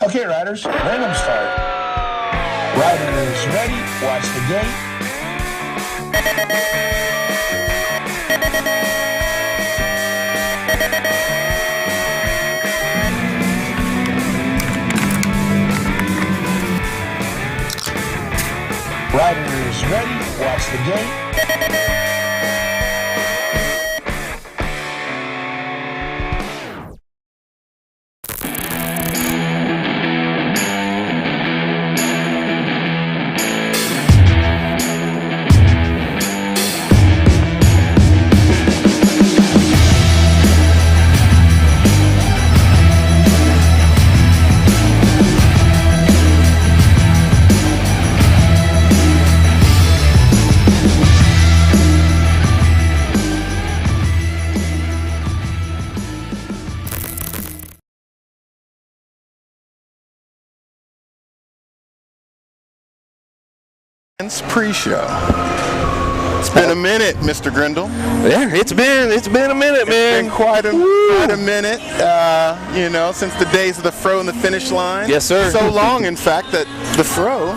Okay, riders, random start. Riders ready, watch the gate. Riders ready, watch the gate. Pre-show. It's been a minute, Mr. Grindle. Yeah, it's been a minute, man. It's been quite a minute, since the days of the fro and the finish line. Yes, sir. So long, in fact, that the fro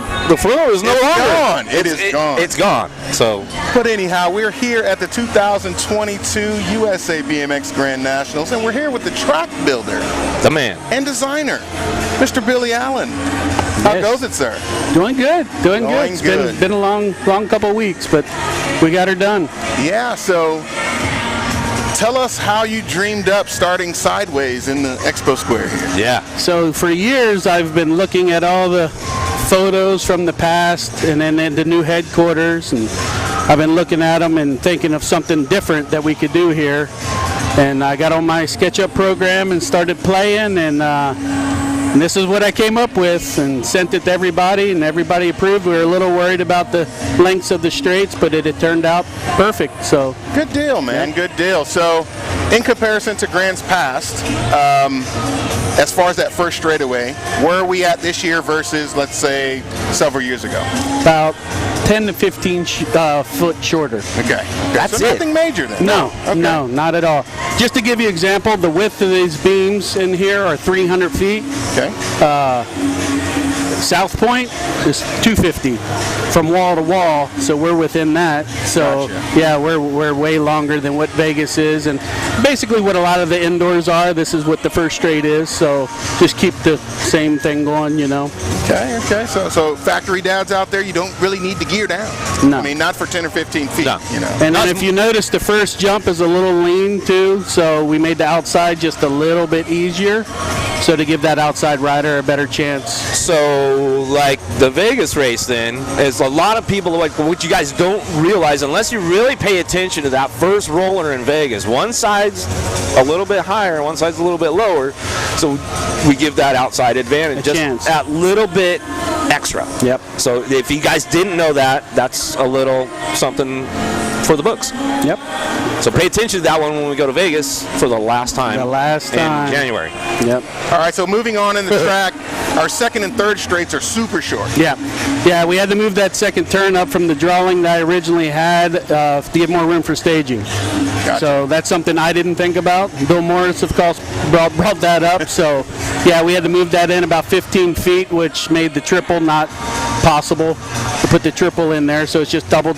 is no longer gone. It's gone. It's gone. So, but anyhow, we're here at the 2022 USA BMX Grand Nationals, and we're here with the track builder, the man, and designer, Mr. Billy Allen. How goes it, sir? Doing good. It's been a long couple of weeks, but we got her done. Yeah, so tell us how you dreamed up starting sideways in the expo square here. Yeah. So for years, I've been looking at all the photos from the past and then the new headquarters, and I've been looking at them and thinking of something different that we could do here. And I got on my SketchUp program and started playing, and this is what I came up with and sent it to everybody, and everybody approved. We were a little worried about the lengths of the straights, but it had turned out perfect. So good deal, man. Yeah. Good deal. So in comparison to Grands past, as far as that first straightaway, where are we at this year versus, let's say, several years ago? About 10 to 15 foot shorter. Okay. That's so it. Nothing major then? No, okay. No, not at all. Just to give you an example, the width of these beams in here are 300 feet. Okay. South Point is 250 from wall to wall, so we're within that. So gotcha. Yeah, we're way longer than what Vegas is, and basically what a lot of the indoors are. This is what the first straight is. So just keep the same thing going, Okay. So factory dads out there, you don't really need to gear down. No. I mean, not for 10 or 15 feet. No. And then if you notice, the first jump is a little lean too, so we made the outside just a little bit easier, so to give that outside rider a better chance. So like the Vegas race then is a lot of people like what you guys don't realize unless you really pay attention to that first roller in Vegas. One side's a little bit higher, one side's a little bit lower, so we give that outside advantage, just chance. that little bit extra. Yep. So if you guys didn't know that, that's a little something for the books. Yep. So pay attention to that one when we go to Vegas for the last time. In January. Yep. All right, so moving on in the track, our second and third straights are super short. Yeah, we had to move that second turn up from the drawing that I originally had to give more room for staging. Gotcha. So that's something I didn't think about. Bill Morris, of course, brought that up. So yeah, we had to move that in about 15 feet, which made the triple not possible to put the triple in there. So it's just double.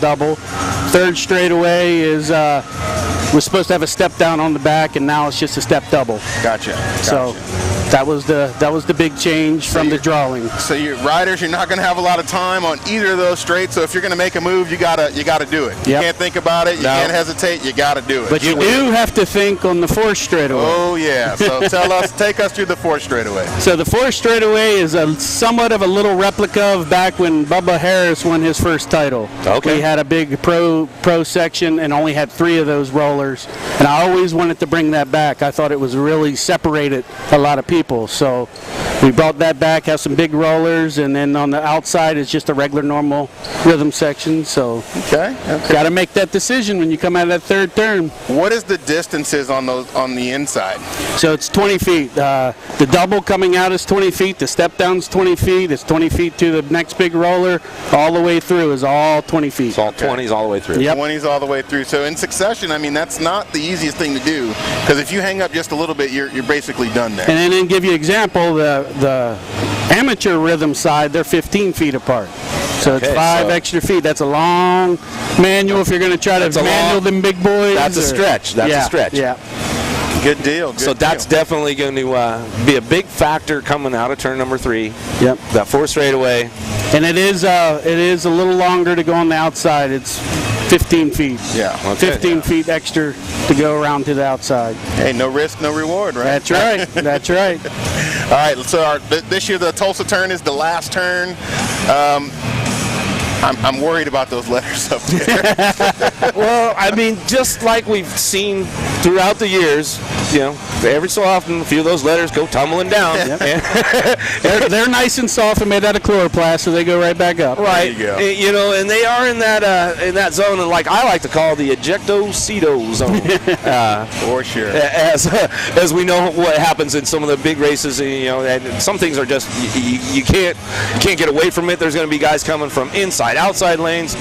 Third straightaway is was supposed to have a step down on the back, and now it's just a step double. Gotcha. So that was the big change from the drawing. So your riders, you're not going to have a lot of time on either of those straights. So if you're going to make a move, you gotta do it. You can't think about it. You can't hesitate. You got to do it. But you do have to think on the fourth straightaway. Oh yeah. So take us through the fourth straightaway. So the fourth straightaway is somewhat of a little replica of back when Bubba Harris won his first title. Okay. We had a big pro section and only had 3 of those rollers, and I always wanted to bring that back. I thought it was really separated a lot of people, so we brought that back, have some big rollers, and then on the outside is just a regular normal rhythm section. So okay. Got to make that decision when you come out of that third turn. What is the distances on the inside? So it's 20 feet. The double coming out is 20 feet. The step down's 20 feet. It's 20 feet to the next big roller. All the way through is all 20 feet. It's all 20s all the way through. Yep. 20s all the way through. So in succession, I mean, that's not the easiest thing to do, because if you hang up just a little bit, you're basically done there. And then to give you an example, the amateur rhythm side, they're 15 feet apart. So it's Okay, 5 so- extra feet. That's a long manual if you're going to try to That's a manual long- them big boys. That's a stretch. That's a stretch. Yeah. Good deal. Good So that's deal. definitely going to be a big factor coming out of turn number 3. Yep. That 4 straightaway. And it is a little longer to go on the outside. It's 15 feet. Yeah. Okay. 15 feet extra to go around to the outside. Hey, no risk, no reward, right? That's right. That's right. All right, so this year the Tulsa turn is the last turn. I'm worried about those letters up there. Well, I mean, just like we've seen throughout the years, every so often a few of those letters go tumbling down. They're nice and soft and made out of chloroplast, so they go right back up. Right. There you You know, and they are in that zone, and like I like to call the ejecto-cedo zone. For sure. As we know what happens in some of the big races, and some things are just you can't get away from it. There's going to be guys coming from inside, outside lanes,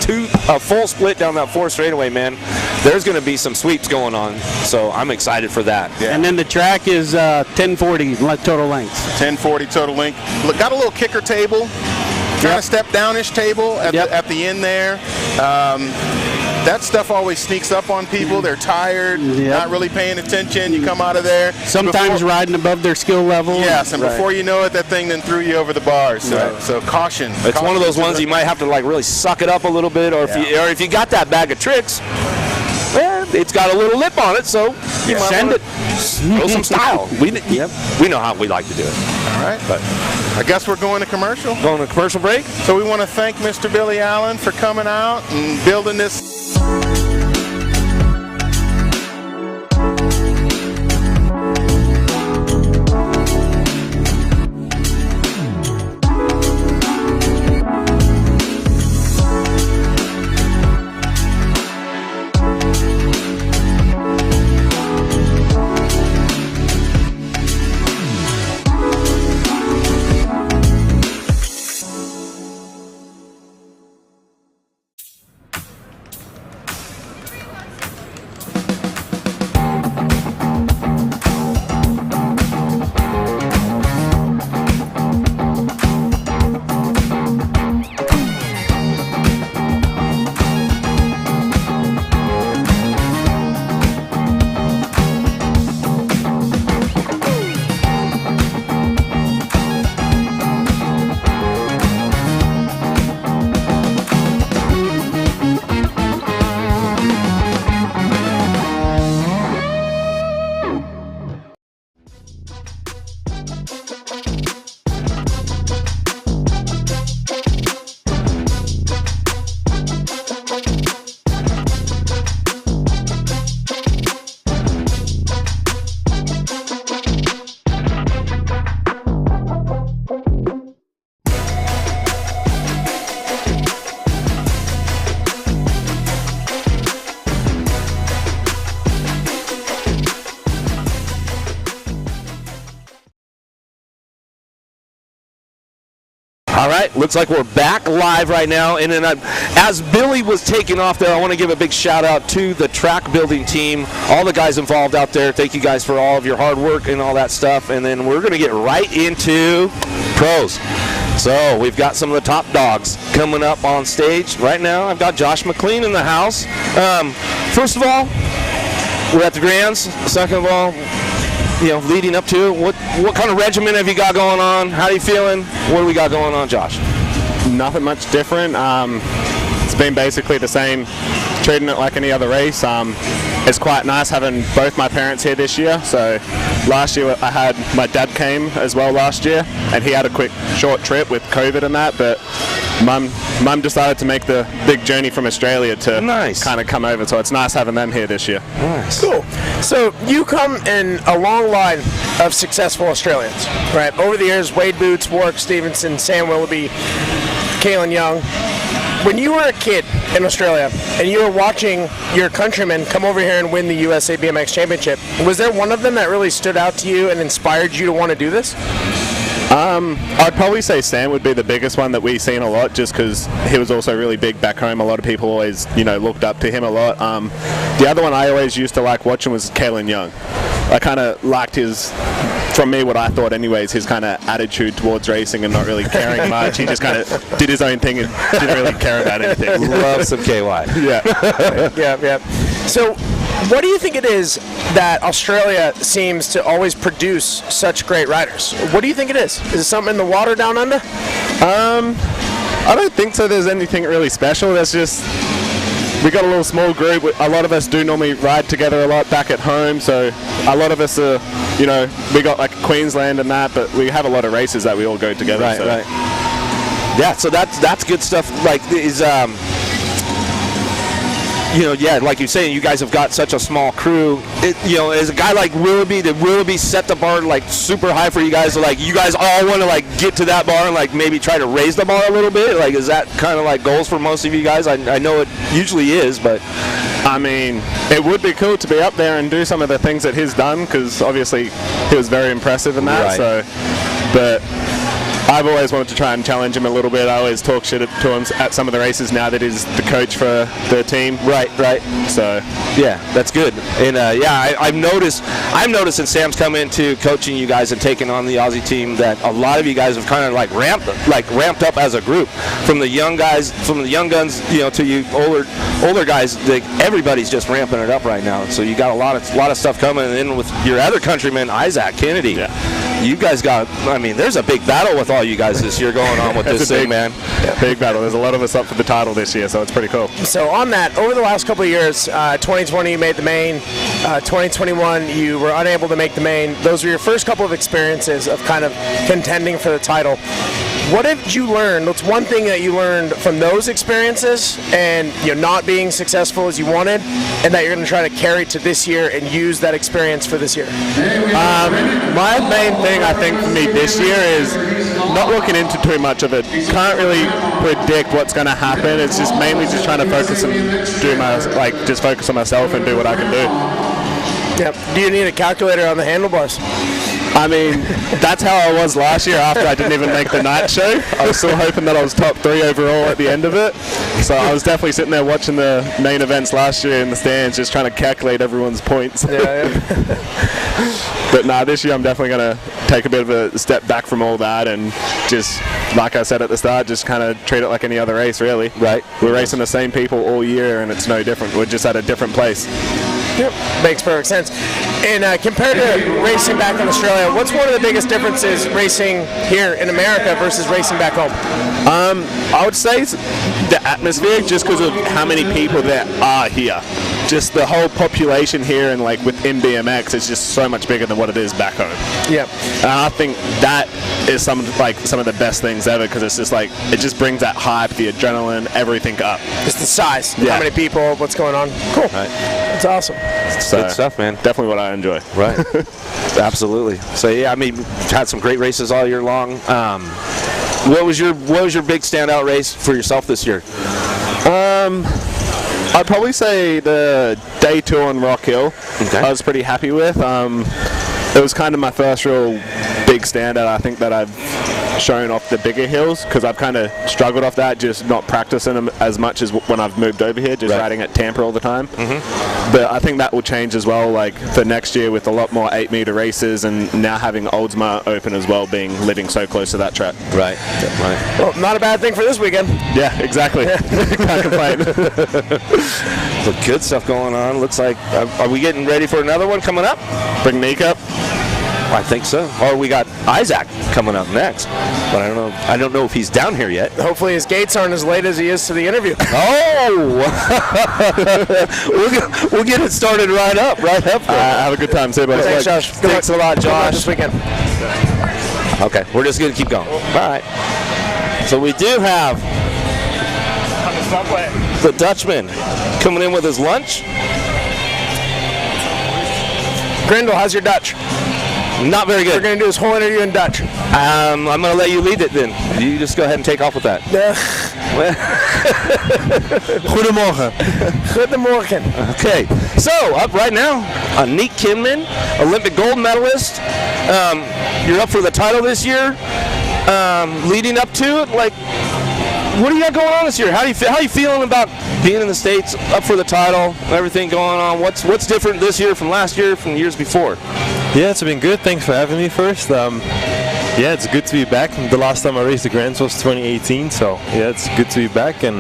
a full split down that 4 straightaway, man. There's going to be some sweeps going on, so I'm excited for that. Yeah. And then the track is 1040 total length. 1040 total length. Look, got a little kicker table, kind of step downish table at the end there. That stuff always sneaks up on people. They're tired, not really paying attention. You come out of there. Sometimes riding above their skill level. Yes, and before you know it, that thing then threw you over the bars. So caution. It's one of those ones you might have to like really suck it up a little bit, or if you got that bag of tricks, well, it's got a little lip on it, so you might Send wanna it. Throw some style. We know how we like to do it. All right, but I guess we're going to commercial. Going to commercial break. So we want to thank Mr. Billy Allen for coming out and building this. All right, looks like we're back live right now. And then as Billy was taking off there, I want to give a big shout out to the track building team, all the guys involved out there. Thank you guys for all of your hard work and all that stuff. And then we're going to get right into pros. So we've got some of the top dogs coming up on stage right now. I've got Josh McLean in the house. First of all, we're at the Grands. Second of all, leading up to it, what kind of regimen have you got going on? How are you feeling? What do we got going on, Josh? Nothing much different. It's been basically the same, treating it like any other race. It's quite nice having both my parents here this year. So last year my dad came as well last year, and he had a quick short trip with COVID and that, but Mum decided to make the big journey from Australia to kind of come over, so it's nice having them here this year. Nice. Cool. So you come in a long line of successful Australians, right? Over the years, Wade Boots, Warwick Stevenson, Sam Willoughby, Kalen Young. When you were a kid in Australia and you were watching your countrymen come over here and win the USA BMX Championship, was there one of them that really stood out to you and inspired you to want to do this? I'd probably say Sam would be the biggest one that we've seen a lot, just because he was also really big back home. A lot of people always, looked up to him a lot. The other one I always used to like watching was Kalen Young. I kind of liked his from me, what I thought anyways, his kind of attitude towards racing and not really caring much. He just kind of did his own thing and didn't really care about anything. Love some KY. Yeah. So, what do you think it is that Australia seems to always produce such great riders? What do you think it is? Is it something in the water down under? I don't think so. There's anything really special. There's just, we got a little small group. A lot of us do normally ride together a lot back at home, so a lot of us are, you know, we got like Queensland and that, but we have a lot of races that we all go together. Right, so. right. Yeah, so that's good stuff. Like, like you're saying, you guys have got such a small crew. As a guy like Willoughby, did Willoughby set the bar like super high for you guys? So, like, you guys all want to like get to that bar and like maybe try to raise the bar a little bit? Like, is that kind of like goals for most of you guys? I know it usually is, but I mean, it would be cool to be up there and do some of the things that he's done, because obviously he was very impressive in that. Right. So, but I've always wanted to try and challenge him a little bit. I always talk shit to him at some of the races now that he's the coach for the team. Right. So yeah, that's good. And I've noticed since Sam's come into coaching you guys and taking on the Aussie team that a lot of you guys have kind of like ramped up as a group, from the young guys, from the young guns, to you older guys. Like, everybody's just ramping it up right now. So you got a lot of stuff coming in with your other countryman, Isaac Kennedy. Yeah. You guys got, there's a big battle with all you guys this year going on with this thing, man. Yeah, big battle. There's a lot of us up for the title this year, so it's pretty cool. So on that, over the last couple of years, 2020 you made the main, 2021 you were unable to make the main. Those were your first couple of experiences of kind of contending for the title. What did you learn? What's one thing that you learned from those experiences and not being successful as you wanted, and that you're going to try to carry to this year and use that experience for this year? My main thing, I think, for me this year is not looking into too much of it. Can't really predict what's going to happen. It's just mainly just trying to focus and just focus on myself and do what I can do. Yep. Do you need a calculator on the handlebars? I mean, that's how I was last year after I didn't even make the night show. I was still hoping that I was top 3 overall at the end of it. So I was definitely sitting there watching the main events last year in the stands, just trying to calculate everyone's points. Yeah. But this year I'm definitely going to take a bit of a step back from all that and just, like I said at the start, just kind of treat it like any other race, really. Right. We're racing the same people all year, and it's no different. We're just at a different place. Yep, makes perfect sense. And compared to racing back in Australia, what's one of the biggest differences racing here in America versus racing back home? I would say it's the atmosphere, just because of how many people there are here. Just the whole population here, and like within BMX, is just so much bigger than what it is back home. Yep. And I think that is some of the best things ever, because it's just like, it just brings that hype, the adrenaline, everything up. Just the size, yeah. How many people, what's going on. Cool. Right. That's awesome. So, good stuff, man. Definitely what I enjoy. Right. Absolutely. So yeah, had some great races all year long. What was your big standout race for yourself this year? I'd probably say the day 2 on Rock Hill. Okay. I was pretty happy with. It was kind of my first real big standout, I think, that I've shown off the bigger hills, because I've kind of struggled off that, just not practicing them as much as when I've moved over here, just riding at Tampa all the time. Mm-hmm. But I think that will change as well, like for next year, with a lot more 8-meter races, and now having Oldsmar open as well, living so close to that track. Right. Well, not a bad thing for this weekend. Yeah, exactly. Can't complain. So good stuff going on. Looks like, are we getting ready for another one coming up? Bring Nick up. I think so. Or we got Isaac coming up next, but I don't know if he's down here yet. Hopefully his gates aren't as late as he is to the interview. Oh! we'll get it started right up. Have a good time, too. Thanks, Josh. Thanks a lot, Josh. Good luck this weekend. Okay, we're just going to keep going. All right. So we do have the Dutchman coming in with his lunch. Grindel, how's your Dutch? Not very good. We're going to do this whole interview in Dutch. I'm going to let you lead it then. You just go ahead and take off with that. Goedemorgen. Goedemorgen. Okay, so up right now, Nick Kinman, Olympic gold medalist. You're up for the title this year. Leading up to it, like, what do you got going on this year? How are you feeling about being in the States, up for the title, everything going on? What's different this year from last year, from years before? Yeah, it's been good. Thanks for having me first. Yeah, it's good to be back. The last time I raced the Grands was 2018, so yeah, it's good to be back, and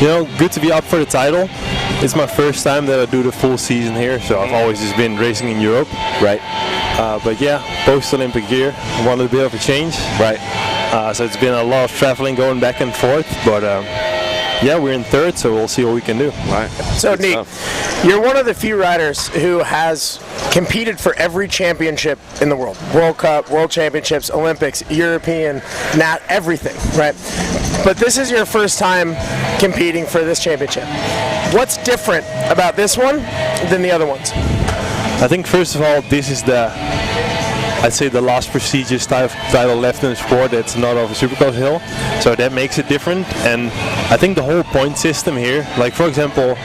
you know, good to be up for the title. It's my first time that I do the full season here, so I've always just been racing in Europe. Right. But yeah, post-Olympic year, wanted a bit of a change. Right. So it's been a lot of traveling, going back and forth, but yeah, we're in third, so we'll see what we can do. Right. So, Nick, you're one of the few riders who has competed for every championship in the world. World Cup, World Championships, Olympics, European, not everything, right? But this is your first time competing for this championship. What's different about this one than the other ones? I think, first of all, this is I'd say the last prestigious title left in the sport that's not of a Supercross hill, so that makes it different. And I think the whole point system here, like for example,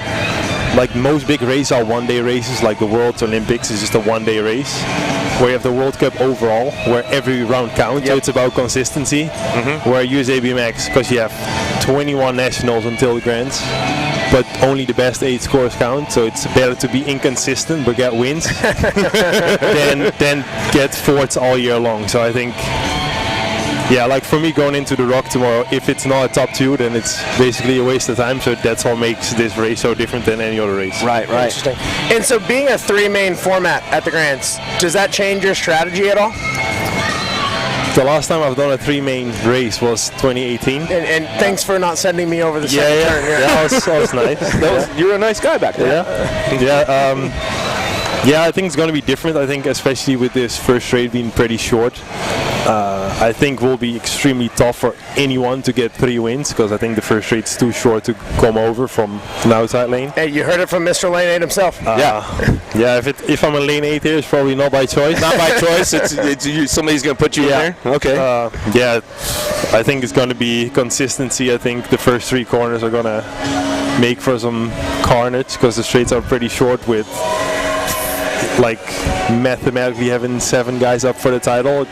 like most big races are one-day races, like the World Olympics is just a one-day race, where you have the World Cup overall, where every round counts, so it's about consistency, where USA BMX, because you have 21 nationals until the Grands, but only the best 8 scores count, so it's better to be inconsistent but get wins than get fourths all year long. So I think, yeah, like for me going into the Rock tomorrow, if it's not a top 2, then it's basically a waste of time, so that's what makes this race so different than any other race. Right. Interesting. And so being a 3-main format at the Grands, does that change your strategy at all? The last time I've done a 3-main race was 2018. And thanks for not sending me over the second turn. Yeah, that was nice. You're a nice guy back there. Yeah, I think it's going to be different. I think especially with this first straight being pretty short, I think will be extremely tough for anyone to get 3 wins, because I think the first straight's too short to come over from an outside lane. Hey, you heard it from Mr. Lane 8 himself. Yeah, if I'm in lane 8 here, it's probably not by choice. Not by choice. It's somebody's going to put you in there. Okay. Yeah, I think it's going to be consistency. I think the first 3 corners are going to make for some carnage, because the straights are pretty short, with like mathematically having 7 guys up for the title.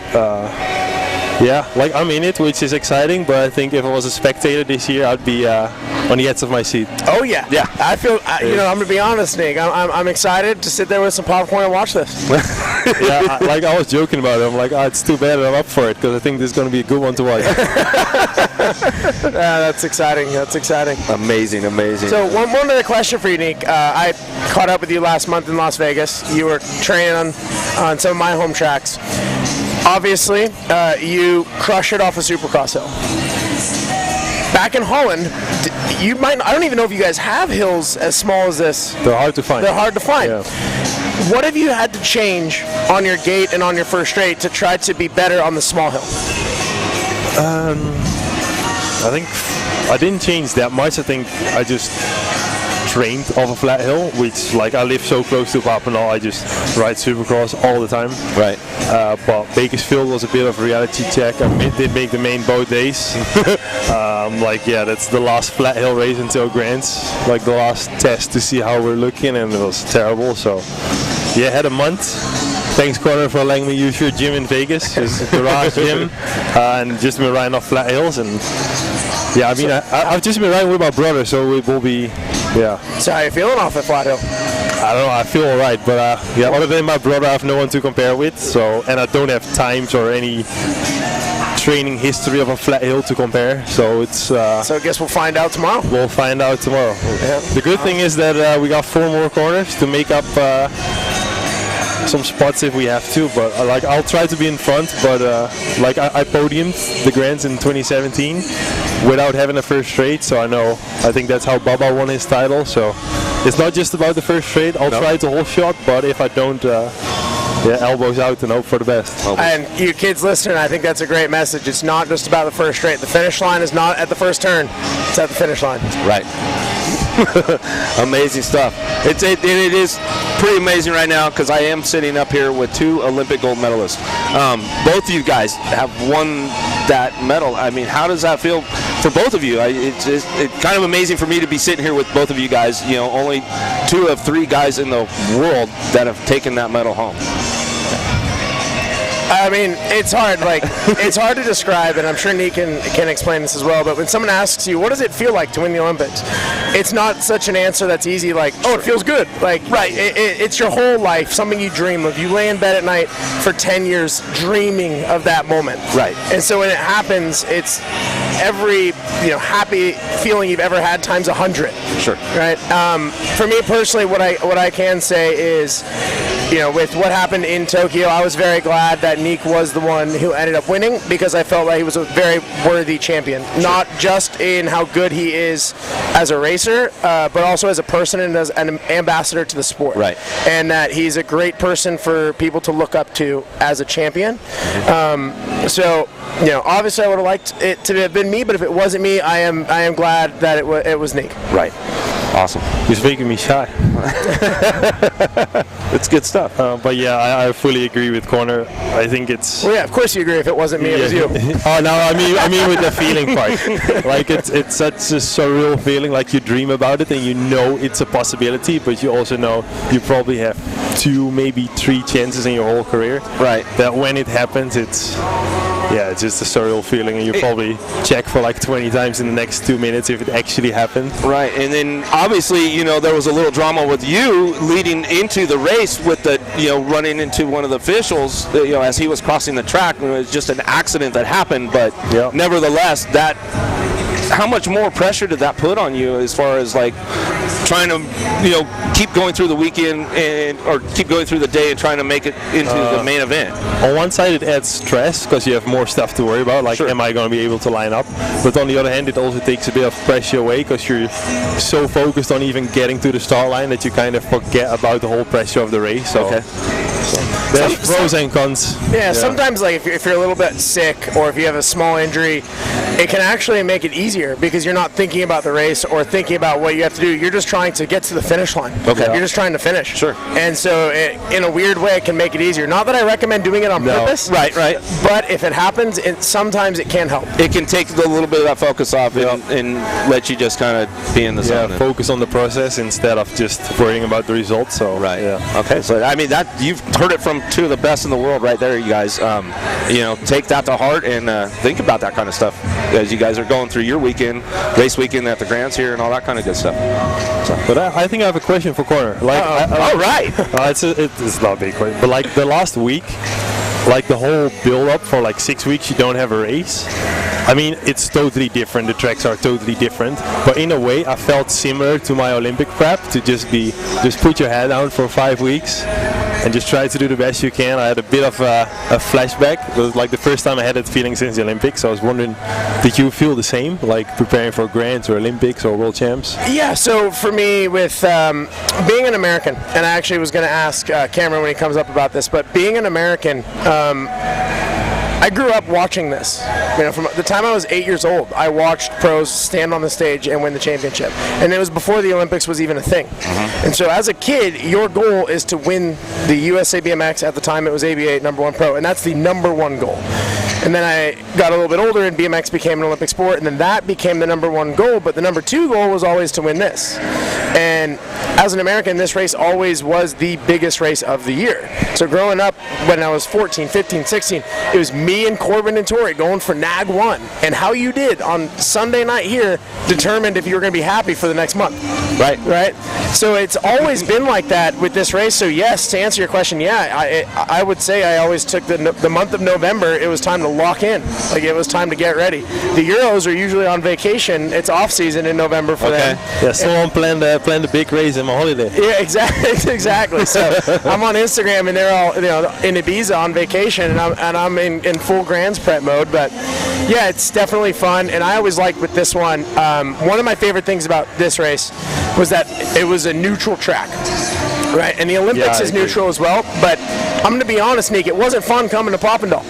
Yeah, like I'm in it, which is exciting, but I think if I was a spectator this year, I'd be on the edge of my seat. Oh yeah. I feel, you know, I'm gonna be honest, Nick. I'm excited to sit there with some popcorn and watch this. Yeah, I was joking about it. I'm like, it's too bad I'm up for it, because I think this is gonna be a good one to watch. That's exciting. That's exciting. Amazing. So one other question for you, Nick. I caught up with you last month in Las Vegas. You were training on some of my home tracks. Obviously, you crush it off a Supercross hill. Back in Holland, I don't even know if you guys have hills as small as this. They're hard to find. Yeah. What have you had to change on your gate and on your first straight to try to be better on the small hill? I think I didn't change that much. I think I just trained off a flat hill, which, like, I live so close to Papendal, I just ride Supercross all the time. Right. But Bakersfield was a bit of a reality check. I did make the main both days. Like, yeah, that's the last flat hill race until Grants, like the last test to see how we're looking, and it was terrible. So yeah, had a month. Thanks, Connor, for letting me use your gym in Vegas, his garage gym, and just been riding off flat hills. And yeah, I mean, I've just been riding with my brother, so it will be, yeah. So how are you feeling off the flat hill? I don't know, I feel alright, but yeah, other than my brother, I have no one to compare with, so, and I don't have times or any training history of a flat hill to compare, so it's... so I guess we'll find out tomorrow? We'll find out tomorrow. Yeah. The good thing is that we got 4 more corners to make up some spots if we have to, but like, I'll try to be in front, but like I podiumed the Grands in 2017 without having a first straight, so I think that's how Baba won his title, so it's not just about the first straight. I'll try to whole shot, but if I don't, yeah, elbows out and hope for the best. And you kids listening, I think that's a great message. It's not just about the first straight. The finish line is not at the first turn, it's at the finish line. Right. Amazing stuff. It is pretty amazing right now, because I am sitting up here with 2 Olympic gold medalists. Both of you guys have won that medal. I mean, how does that feel for both of you? It's kind of amazing for me to be sitting here with both of you guys. You know, only 2 of 3 guys in the world that have taken that medal home. I mean, it's hard. Like, it's hard to describe, and I'm sure Nick can explain this as well. But when someone asks you, what does it feel like to win the Olympics? It's not such an answer that's easy. Like, oh, it feels good. Like, right? It's your whole life, something you dream of. You lay in bed at night for 10 years dreaming of that moment. Right. And so when it happens, it's every happy feeling you've ever had times 100. Sure. Right. For me personally, what I can say is, with what happened in Tokyo, I was very glad that Nick was the one who ended up winning, because I felt like he was a very worthy champion. Sure. Not just in how good he is as a racer, but also as a person and as an ambassador to the sport. Right. And that he's a great person for people to look up to as a champion. So, obviously I would have liked it to have been me, but if it wasn't me, I am glad that it was Nick. Right. Awesome. He's making me shy. It's good stuff. But yeah, I fully agree with Connor. I think it's. Well, yeah, of course you agree. If it wasn't me, it was you. Oh no, I mean with the feeling part. Like it's such a surreal feeling. Like you dream about it and you know it's a possibility, but you also know you probably have 2, maybe 3 chances in your whole career. Right. That when it happens, it's just a surreal feeling, and you probably check for like 20 times in the next 2 minutes if it actually happened. Right, and then obviously, there was a little drama with you leading into the race with the, running into one of the officials, as he was crossing the track. It was just an accident that happened, but nevertheless, how much more pressure did that put on you as far as like trying to, keep going through the weekend or keep going through the day and trying to make it into the main event? On one side, it adds stress because you have more stuff to worry about, like sure. Am I going to be able to line up? But on the other hand, it also takes a bit of pressure away because you're so focused on even getting to the start line that you kind of forget about the whole pressure of the race. So. Okay. There's pros and cons. Yeah, sometimes like if you're a little bit sick or if you have a small injury, it can actually make it easier because you're not thinking about the race or thinking about what you have to do. You're just trying to get to the finish line. Okay. You're just trying to finish. Sure. And so in a weird way, it can make it easier. Not that I recommend doing it on purpose. Right. But if it happens, sometimes it can help. It can take a little bit of that focus off and let you just kind of be in the zone. Yeah, focus on the process instead of just worrying about the results. So right. Yeah. Okay. So I mean that you've heard it from 2 of the best in the world right there, you guys. Take that to heart and think about that kind of stuff as you guys are going through your race weekend at the Grands here and all that kind of good stuff. So. But I think I have a question for Connor. Like, all right. It's not a big question, but like the last week, like the whole build-up for like 6 weeks, you don't have a race. I mean, it's totally different. The tracks are totally different. But in a way, I felt similar to my Olympic prep to just put your head down for 5 weeks and just try to do the best you can. I had a bit of a flashback. It was like the first time I had that feeling since the Olympics. So I was wondering, did you feel the same, like preparing for Grands or Olympics or World Champs? Yeah, so for me, with being an American, and I actually was going to ask Cameron when he comes up about this, but being an American, I grew up watching this. From the time I was 8 years old, I watched pros stand on the stage and win the championship. And it was before the Olympics was even a thing. Mm-hmm. And so as a kid, your goal is to win the USA BMX. At the time, it was ABA #1 pro, and that's the #1 goal. And then I got a little bit older and BMX became an Olympic sport, and then that became the #1 goal, but the #2 goal was always to win this. And as an American, this race always was the biggest race of the year. So growing up, when I was 14, 15, 16, it was me and Corbin and Tori going for NAG 1. And how you did on Sunday night here determined if you were going to be happy for the next month. Right? So it's always been like that with this race. So yes, to answer your question, I would say I always took the month of November, it was time to lock in. Like it was time to get ready. The Euros are usually on vacation. It's off season in November for them. Yeah, someone planned the big race in my holiday. Yeah, exactly. So I'm on Instagram and they're all in Ibiza on vacation, and I'm in full Grands prep mode. But yeah, it's definitely fun. And I always liked with this one. One of my favorite things about this race was that it was a neutral track. Right, and the Olympics is neutral as well. But I'm going to be honest, Nick, it wasn't fun coming to Papendal.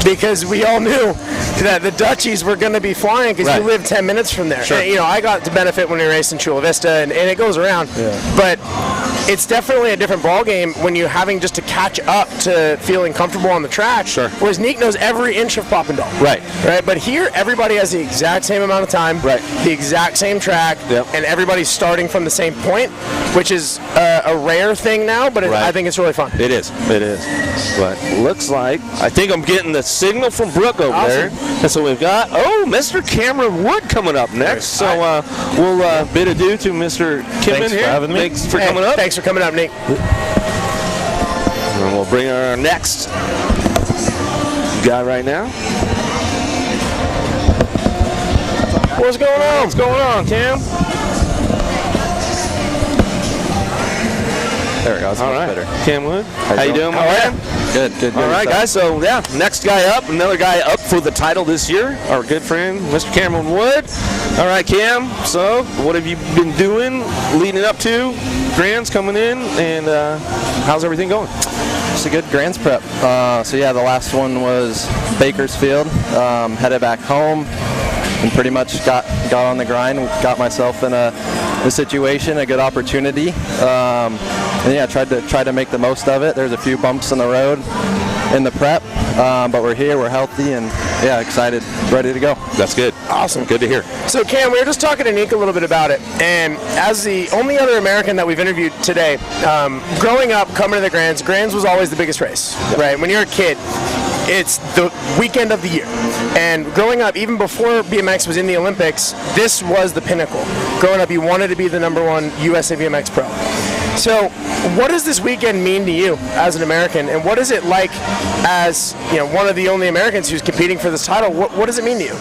Because we all knew that the Dutchies were going to be flying because you live 10 minutes from there. Sure. And, I got to benefit when we raced in Chula Vista, and it goes around. Yeah. But it's definitely a different ball game when you're having just to catch up to feeling comfortable on the track. Sure. Whereas Nick knows every inch of Papendal. Right. Right. But here, everybody has the exact same amount of time. Right. The exact same track. Yep. And everybody's starting from the same point, which is a rare thing now, but I think it's really fun. It is. But looks like, I think I'm getting the signal from Brooke over there. And so we've got, Mr. Cameron Wood coming up next. So we'll bid adieu to Mr. Kimman here. For having me. Thanks for coming up. Thanks for coming up, Nick. And we'll bring our next guy right now. What's going on? What's going on, Cam? There we go. That's All much right. better. Cam Wood. How you doing, my man? Good. All right, guys. So, next guy up, another guy up for the title this year, our good friend, Mr. Cameron Wood. All right, Cam. So, what have you been doing leading up to Grands coming in, and how's everything going? It's a good Grands prep. The last one was Bakersfield. Headed back home and pretty much got on the grind. Got myself in a situation, a good opportunity. Tried to make the most of it. There's a few bumps in the road in the prep, but we're here, we're healthy, and excited, ready to go. That's good. Awesome. Good to hear. So, Cam, we were just talking to Nick a little bit about it, and as the only other American that we've interviewed today, growing up, coming to the Grands was always the biggest race, right? When you're a kid, it's the weekend of the year. And growing up, even before BMX was in the Olympics, this was the pinnacle. Growing up, you wanted to be the #1 USA BMX pro. So, what does this weekend mean to you as an American, and what is it like as one of the only Americans who's competing for this title? What does it mean to you?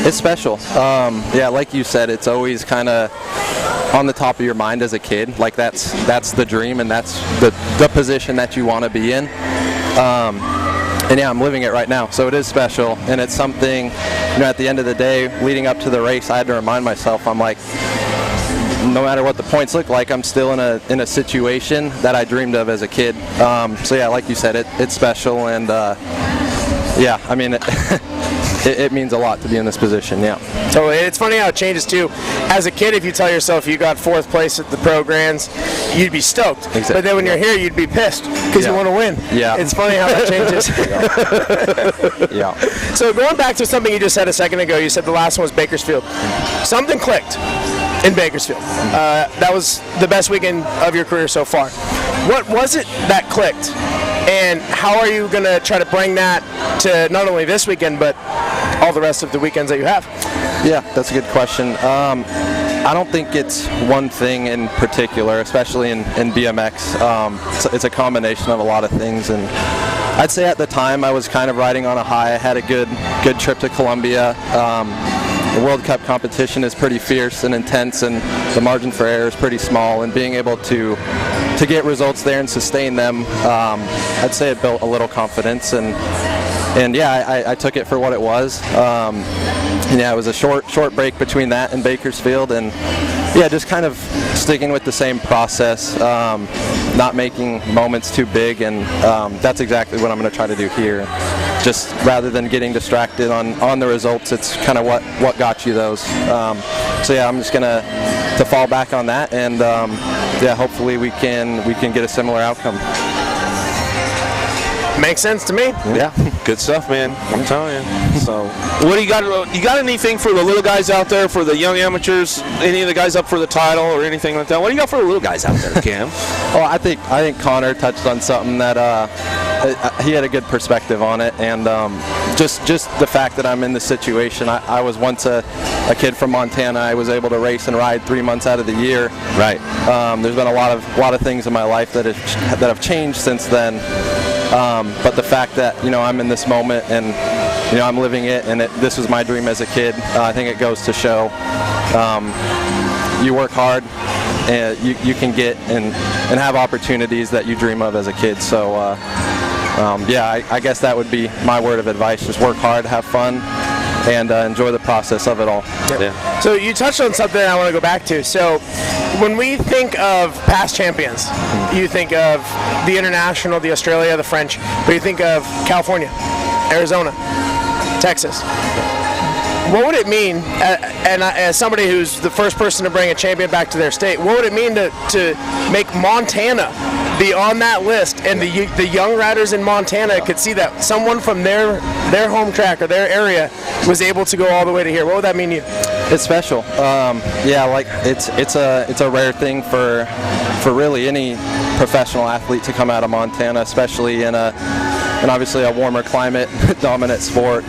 It's special. Like you said, it's always kind of on the top of your mind as a kid. Like that's the dream, and that's the position that you want to be in. I'm living it right now, so it is special, and it's something. At the end of the day, leading up to the race, I had to remind myself. I'm like, no matter what the points look like, I'm still in a situation that I dreamed of as a kid. Like you said, it's special, and it means a lot to be in this position. Yeah. So it's funny how it changes too. As a kid, if you tell yourself you got 4th place at the Pro Grands, you'd be stoked. Exactly. But then when you're here, you'd be pissed because you want to win. Yeah. It's funny how that changes. Yeah. So going back to something you just said a second ago, you said the last one was Bakersfield. Something clicked in Bakersfield. That was the best weekend of your career so far. What was it that clicked? And how are you going to try to bring that to not only this weekend, but all the rest of the weekends that you have? Yeah, that's a good question. I don't think it's one thing in particular, especially in BMX. It's a combination of a lot of things, and I'd say at the time I was kind of riding on a high. I had a good trip to Colombia. The World Cup competition is pretty fierce and intense, and the margin for error is pretty small, and being able to get results there and sustain them, I'd say it built a little confidence, and I took it for what it was. It was a short break between that and Bakersfield, and just kind of sticking with the same process, not making moments too big, and that's exactly what I'm going to try to do here. Just rather than getting distracted on the results, it's kind of what got you those. I'm just going to fall back on that, and hopefully we can get a similar outcome. Makes sense to me. Yeah, good stuff, man. I'm telling you. So, what do you got? You got anything for the little guys out there, for the young amateurs? Any of the guys up for the title or anything like that? What do you got for the little guys out there, Cam? I think Connor touched on something that he had a good perspective on it, and just the fact that I'm in this situation. I was once a kid from Montana. I was able to race and ride 3 months out of the year. Right. There's been a lot of things in my life that have changed since then. But the fact that I'm in this moment and I'm living it, and this was my dream as a kid, I think it goes to show you work hard and you can get and have opportunities that you dream of as a kid. So I guess that would be my word of advice: just work hard, have fun, and enjoy the process of it all. Yeah. So you touched on something I want to go back to. So when we think of past champions, you think of the international, the Australia, the French, but you think of California, Arizona, Texas. what would it mean, and as somebody who's the first person to bring a champion back to their state, what would it mean to make Montana be on that list, and the young riders in Montana could see that someone from their home track or their area was able to go all the way to here? What would that mean to you? It's special. Yeah, like it's a rare thing for really any professional athlete to come out of Montana, especially in obviously a warmer climate, dominant sport.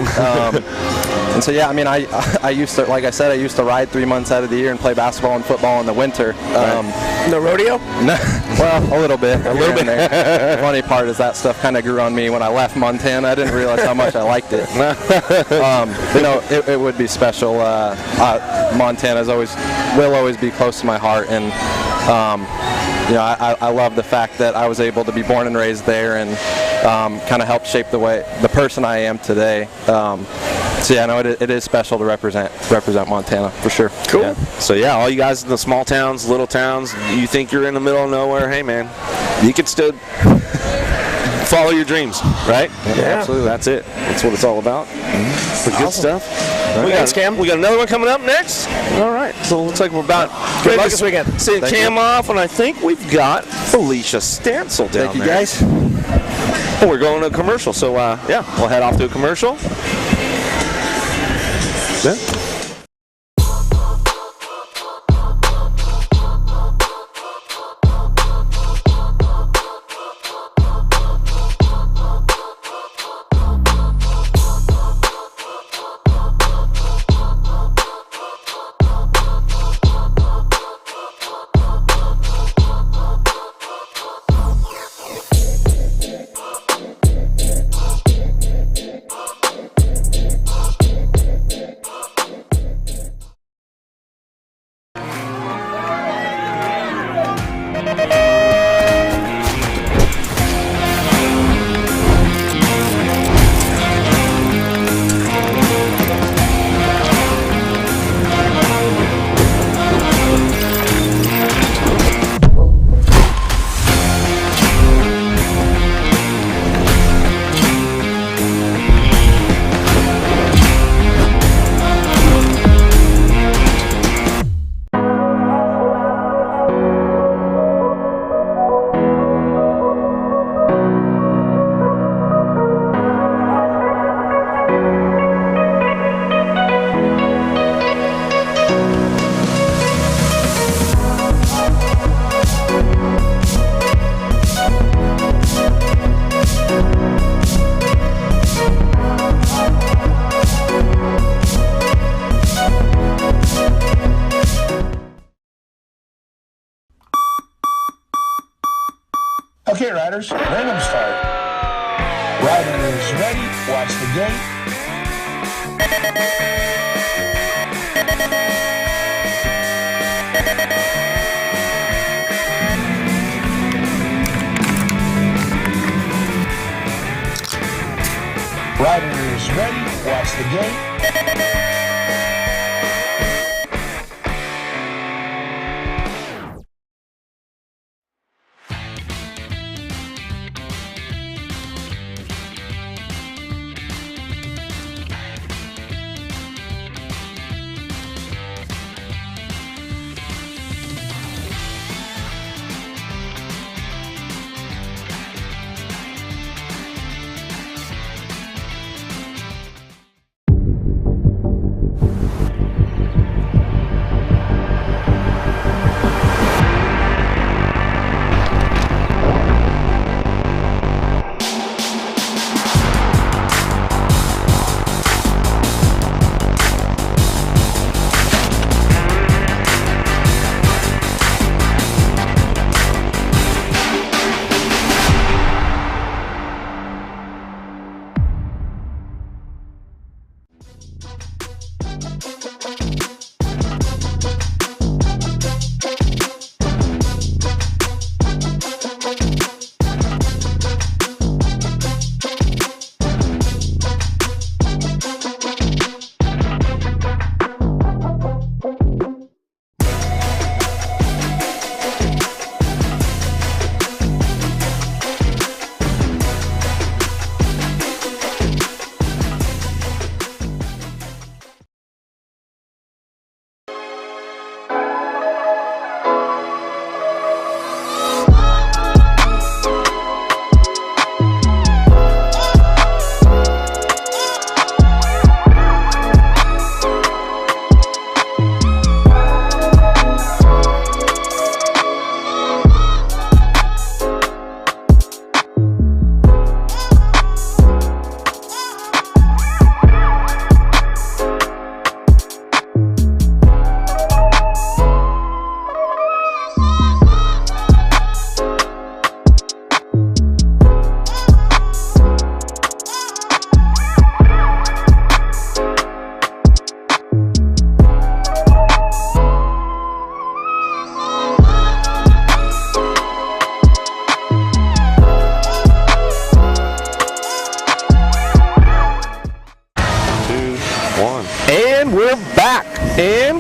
And so yeah, I mean, I used to, like I said, I used to ride 3 months out of the year and play basketball and football in the winter. No rodeo? No, well, a little bit. The funny part is that stuff kind of grew on me when I left Montana. I didn't realize how much I liked it. It would be special. Montana's will always be close to my heart, and I love the fact that I was able to be born and raised there, and kind of help shape the person I am today. So yeah, no, it is special to represent Montana for sure. Cool. Yeah. So yeah, all you guys in the small towns, little towns, you think you're in the middle of nowhere? Hey man, you can still follow your dreams, right? Yeah, absolutely. That's it. That's what it's all about. Good stuff. Thanks, Cam. We got another one coming up next. All right. So it looks like we're about good luck this weekend. Send Cam off, and I think we've got Felicia Stansel down there. Thank you, guys. Well, we're going to a commercial, so yeah, we'll head off to a commercial. Yeah. Okay, riders, random start. Riders ready, watch the gate. Riders ready, watch the gate.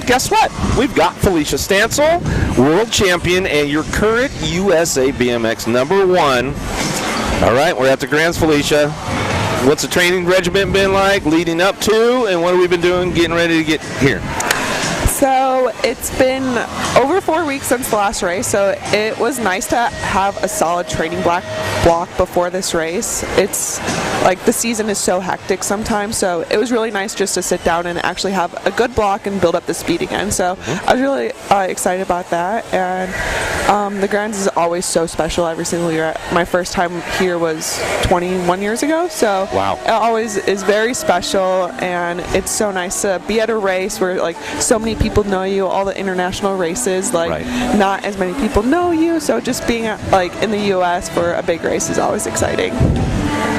guess what? We've got Felicia Stansel, world champion and your current USA BMX #1. All right, we're at the Grands, Felicia. What's the training regimen been like leading up to, and what have we been doing getting ready to get here? So it's been over 4 weeks since the last race, so it was nice to have a solid training block before this race. It's like the season is so hectic sometimes, so it was really nice just to sit down and actually have a good block and build up the speed again. So I was really excited about that, and the Grands is always so special every single year. My first time here was 21 years ago, so wow. It always is very special, and it's so nice to be at a race where like so many people know you. All the international races, like not as many people know you, so just being like in the U.S. for a big race is always exciting.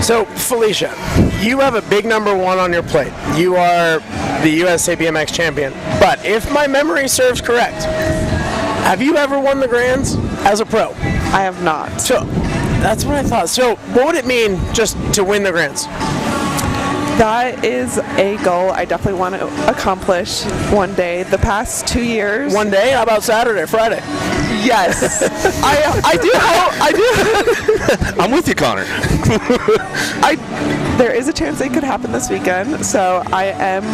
So, Felicia, you have a big #1 on your plate. You are the USA BMX champion. But if my memory serves correct, have you ever won the Grands as a pro? I have not. So, that's what I thought. So, what would it mean just to win the Grands? That is a goal I definitely want to accomplish one day. The past 2 years. One day? How about Saturday, Friday? Yes. I do hope. I do. I'm with you, Connor. There is a chance it could happen this weekend, so I am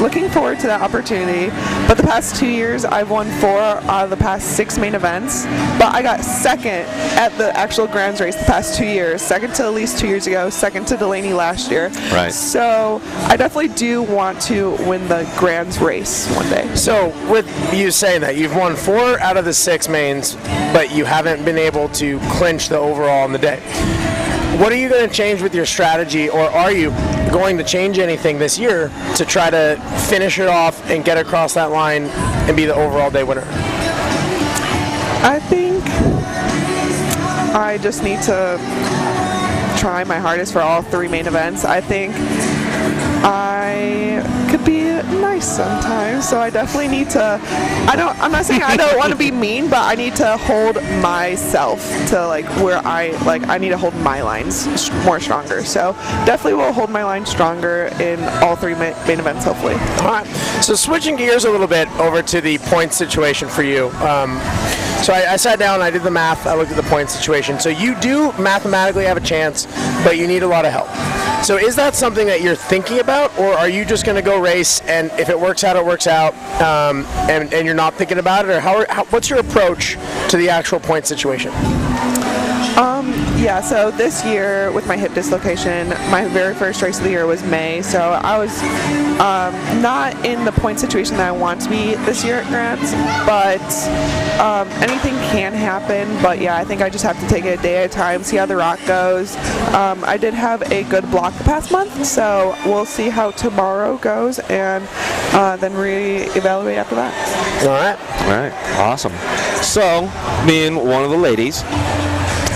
looking forward to that opportunity. But the past 2 years, I've won 4 out of the past 6 main events. But I got second at the actual Grands race the past 2 years. Second to Elise 2 years ago. Second to Delaney last year. Right. So I definitely do want to win the Grands race one day. So with you saying that, you've won 4 out of the 6 mains, but you haven't been able to clinch the overall in the day. What are you going to change with your strategy, or are you going to change anything this year to try to finish it off and get across that line and be the overall day winner? I think I just need to try my hardest for all 3 main events. I think I could be nice sometimes, so I definitely need to. I'm not saying I don't want to be mean, but I need to hold myself to like where I need to hold my lines more stronger. So definitely will hold my line stronger in all 3 main events, hopefully. All right. So switching gears a little bit over to the point situation for you. So I sat down, I did the math, I looked at the point situation. So you do mathematically have a chance, but you need a lot of help. So is that something that you're thinking about, or are you just going to go race, and if it works out, it works out, and you're not thinking about it? Or what's your approach to the actual point situation? Yeah, so this year with my hip dislocation, my very first race of the year was May, so I was not in the point situation that I want to be this year at Grands, but anything can happen. But yeah, I think I just have to take it a day at a time, see how the rock goes. I did have a good block the past month, so we'll see how tomorrow goes, and then reevaluate after that. All right, awesome. So, being one of the ladies,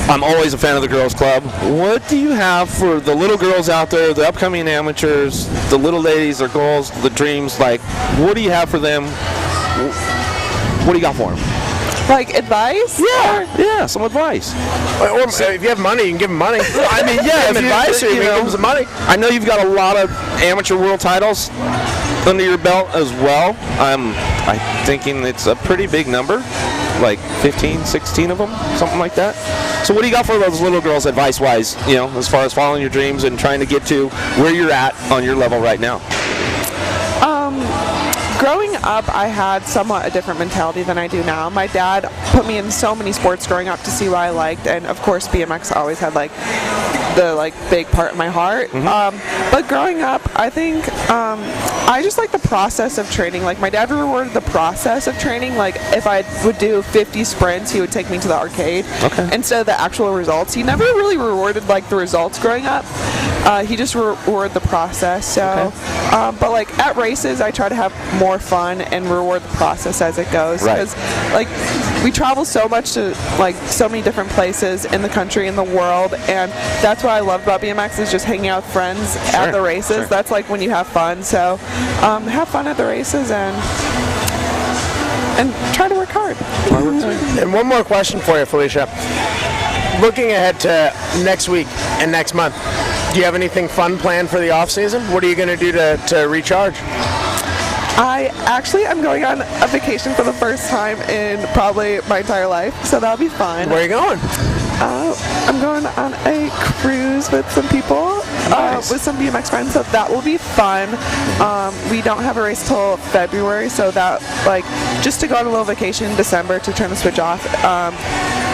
I'm always a fan of the Girls Club. What do you have for the little girls out there, the upcoming amateurs, the little ladies, their goals, the dreams? Like, what do you have for them? What do you got for them? Like advice? Yeah, some advice. Or if you have money, you can give them money. I mean, yeah, if advice, or you can give them some money. I know you've got a lot of amateur world titles under your belt as well. I'm thinking it's a pretty big number. Like 15, 16 of them, something like that. So what do you got for those little girls advice-wise, as far as following your dreams and trying to get to where you're at on your level right now? Growing up, I had somewhat a different mentality than I do now. My dad put me in so many sports growing up to see what I liked, and of course BMX always had the big part in my heart. But growing up, I think I just like the process of training. Like my dad rewarded the process of training. Like if I would do 50 sprints, he would take me to the arcade instead of the actual results. He never really rewarded the results growing up. He just rewarded the process. So, but at races, I try to have more fun and reward the process as it goes. Because we travel so much to so many different places in the country, in the world, and that's what I love about BMX is just hanging out with friends at the races. That's when you have fun. So have fun at the races and try to work hard. And one more question for you, Felicia. Looking ahead to next week and next month, do you have anything fun planned for the off season? What are you going to do to recharge? I'm going on a vacation for the first time in probably my entire life, so that'll be fun. Where are you going? I'm going on a cruise with some people, with some BMX friends, so that will be fun. We don't have a race till February, so that, like, just to go on a little vacation in December to turn the switch off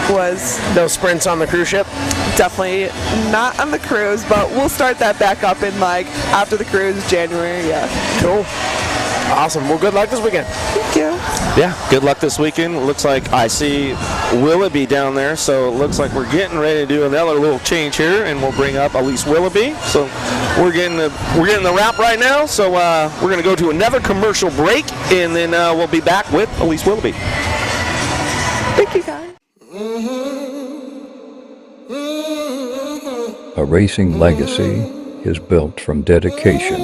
was... No sprints on the cruise ship? Definitely not on the cruise, but we'll start that back up in, like, after the cruise, January, yeah. Cool. Awesome. Well, good luck this weekend. Thank you. Yeah, good luck this weekend. Looks like I see Willoughby down there, so it looks like we're getting ready to do another little change here, and we'll bring up Elise Willoughby. So we're getting the wrap right now. So we're going to go to another commercial break, and then we'll be back with Elise Willoughby. Thank you, guys. A racing legacy is built from dedication,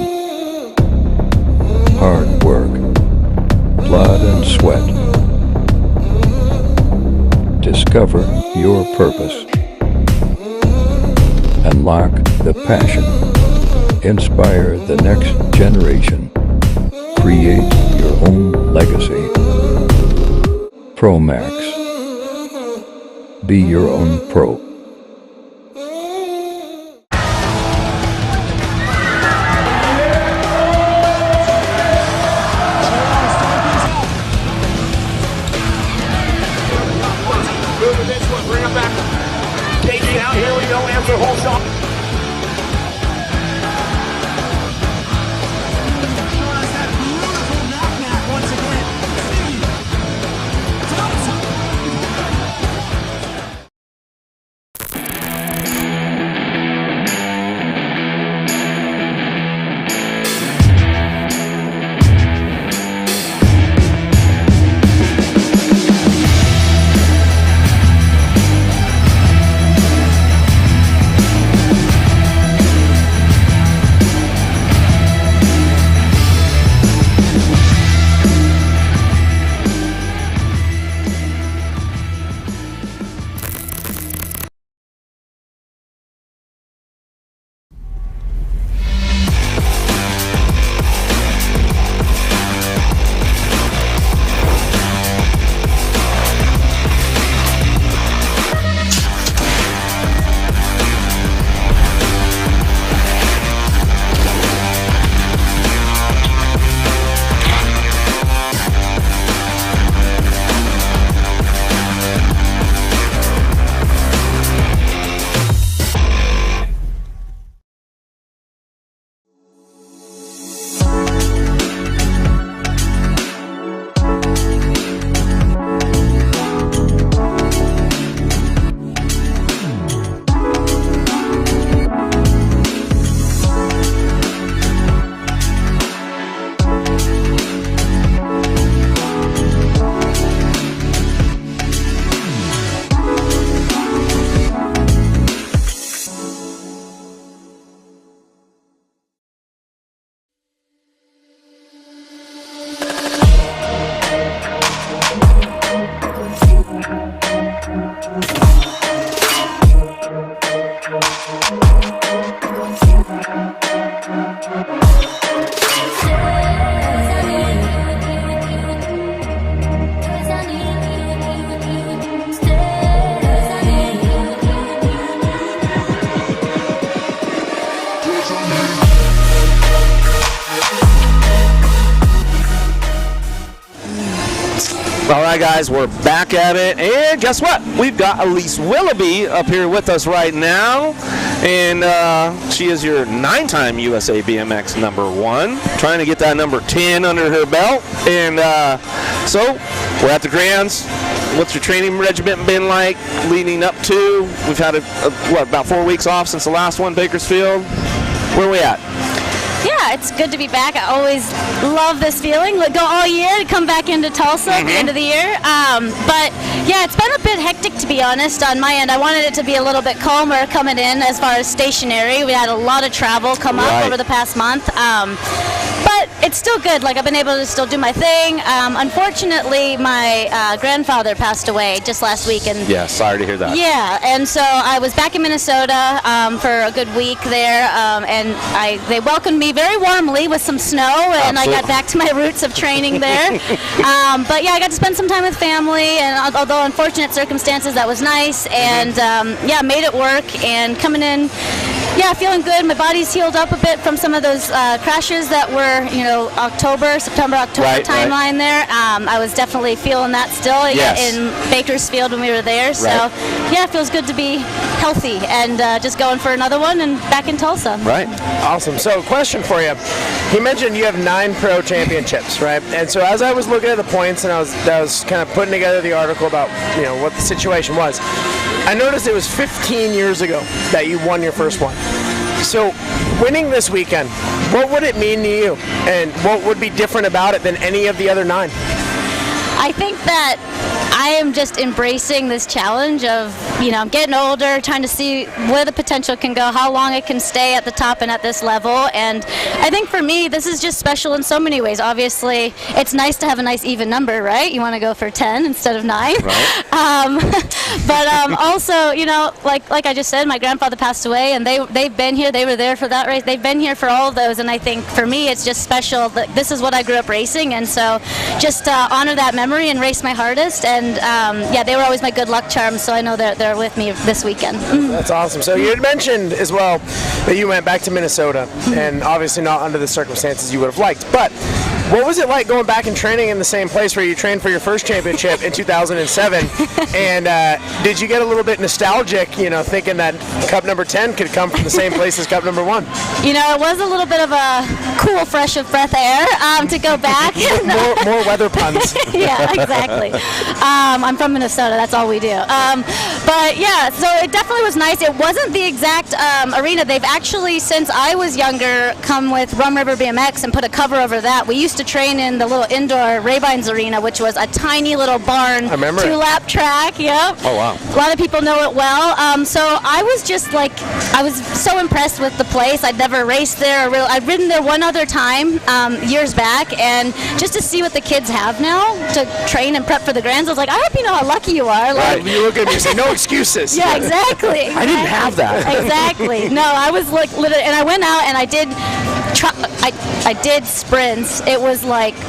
hard work, blood and sweat. Discover your purpose. Unlock the passion. Inspire the next generation. Create your own legacy. ProMax. Be your own pro. All right, guys, we're back at it, and guess what? We've got Elise Willoughby up here with us right now, and she is your 9-time USA BMX #1, trying to get that number 10 under her belt, and so we're at the Grands. What's your training regimen been like leading up to? We've had about 4 weeks off since the last one, Bakersfield. Where are we at? Yeah, it's good to be back. I always love this feeling. Go all year to come back into Tulsa at the end of the year. But yeah, it's been a bit hectic, to be honest, on my end. I wanted it to be a little bit calmer coming in as far as stationary. We had a lot of travel come up over the past month. But but it's still good. Like, I've been able to still do my thing. Unfortunately, my grandfather passed away just last week. And yeah, sorry to hear that. Yeah, and so I was back in Minnesota for a good week there, and they welcomed me very warmly with some snow, and I got back to my roots of training there. But yeah, I got to spend some time with family, and although unfortunate circumstances, that was nice, and yeah, made it work, and coming in, yeah, feeling good. My body's healed up a bit from some of those crashes that were, September, October timeline there. I was definitely feeling that still in Bakersfield when we were there. So, yeah, it feels good to be healthy and just going for another one and back in Tulsa. Right. Awesome. So, question for you. You mentioned you have 9 pro championships, right? And so, as I was looking at the points and I was kind of putting together the article about, what the situation was, I noticed it was 15 years ago that you won your first one. So, winning this weekend, what would it mean to you? And what would be different about it than any of the other 9? I think that I am just embracing this challenge of, I'm getting older, trying to see where the potential can go, how long it can stay at the top and at this level. And I think for me, this is just special in so many ways. Obviously, it's nice to have a nice even number, right? You want to go for 10 instead of 9. Right. But also, like I just said, my grandfather passed away, and they've been here. They were there for that race. They've been here for all of those. And I think for me, it's just special that this is what I grew up racing. And so just honor that memory and race my hardest. And they were always my good luck charms, so I know they're with me this weekend. That's awesome. So you had mentioned as well that you went back to Minnesota, and obviously not under the circumstances you would have liked, but what was it like going back and training in the same place where you trained for your first championship in 2007? And did you get a little bit nostalgic, thinking that Cup number 10 could come from the same place as Cup number 1? It was a little bit of a cool, fresh of breath air to go back. more weather puns. Yeah, exactly. I'm from Minnesota. That's all we do. But yeah, so it definitely was nice. It wasn't the exact arena. They've actually, since I was younger, come with Rum River BMX and put a cover over that. We used to train in the little indoor Rabines arena, which was a tiny little barn, 2-lap track. Yep. Oh wow. A lot of people know it well. So I was just I was so impressed with the place. I'd never raced there. I'd ridden there one other time years back, and just to see what the kids have now to train and prep for the Grands, I was like, I hope you know how lucky you are. You look at me and say, no excuses. Yeah, exactly. I didn't have that. Exactly. No, I was literally, and I went out and I did. I did sprints. It was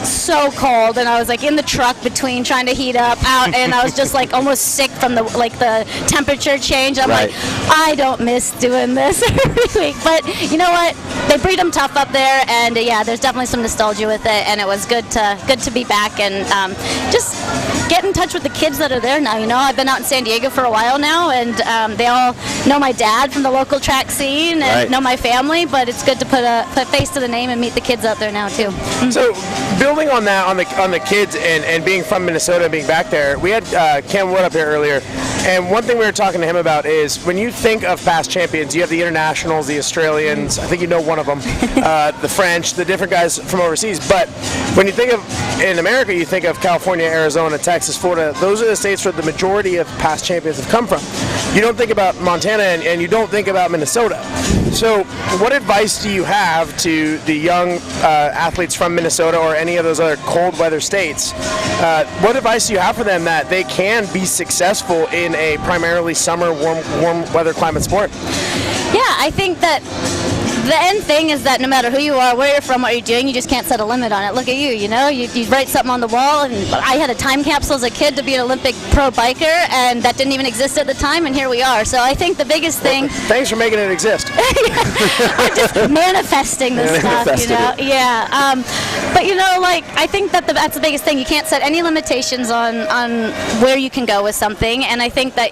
so cold, and I was in the truck between trying to heat up out, and I was just almost sick from the temperature change. I'm I don't miss doing this every week. But you know what? They breed them tough up there, and there's definitely some nostalgia with it, and it was good to be back and just get in touch with the kids that are there now. I've been out in San Diego for a while now, and they all know my dad from the local track scene and know my family. But it's good to put a face to the name and meet the kids out there now too. So, building on that, on the kids and being from Minnesota and being back there, we had Cam Wood up here earlier, and one thing we were talking to him about is when you think of past champions, you have the internationals, the Australians. I think you know one of them, the French, the different guys from overseas. But when you think of in America, you think of California, Arizona, Texas, Florida. Those are the states where the majority of past champions have come from. You don't think about Montana, and you don't think about Minnesota. So, what advice do you have to the young athletes from Minnesota or any of those other cold weather states? What advice do you have for them that they can be successful in a primarily summer, warm weather climate sport? Yeah, I think that the end thing is that no matter who you are, where you're from, what you're doing, you just can't set a limit on it. Look at you, you write something on the wall, and I had a time capsule as a kid to be an Olympic pro biker, and that didn't even exist at the time, and here we are. So I think the biggest thing... Well, thanks for making it exist. I'm just manifesting this stuff, Yeah. But, I think that that's the biggest thing. You can't set any limitations on where you can go with something, and I think that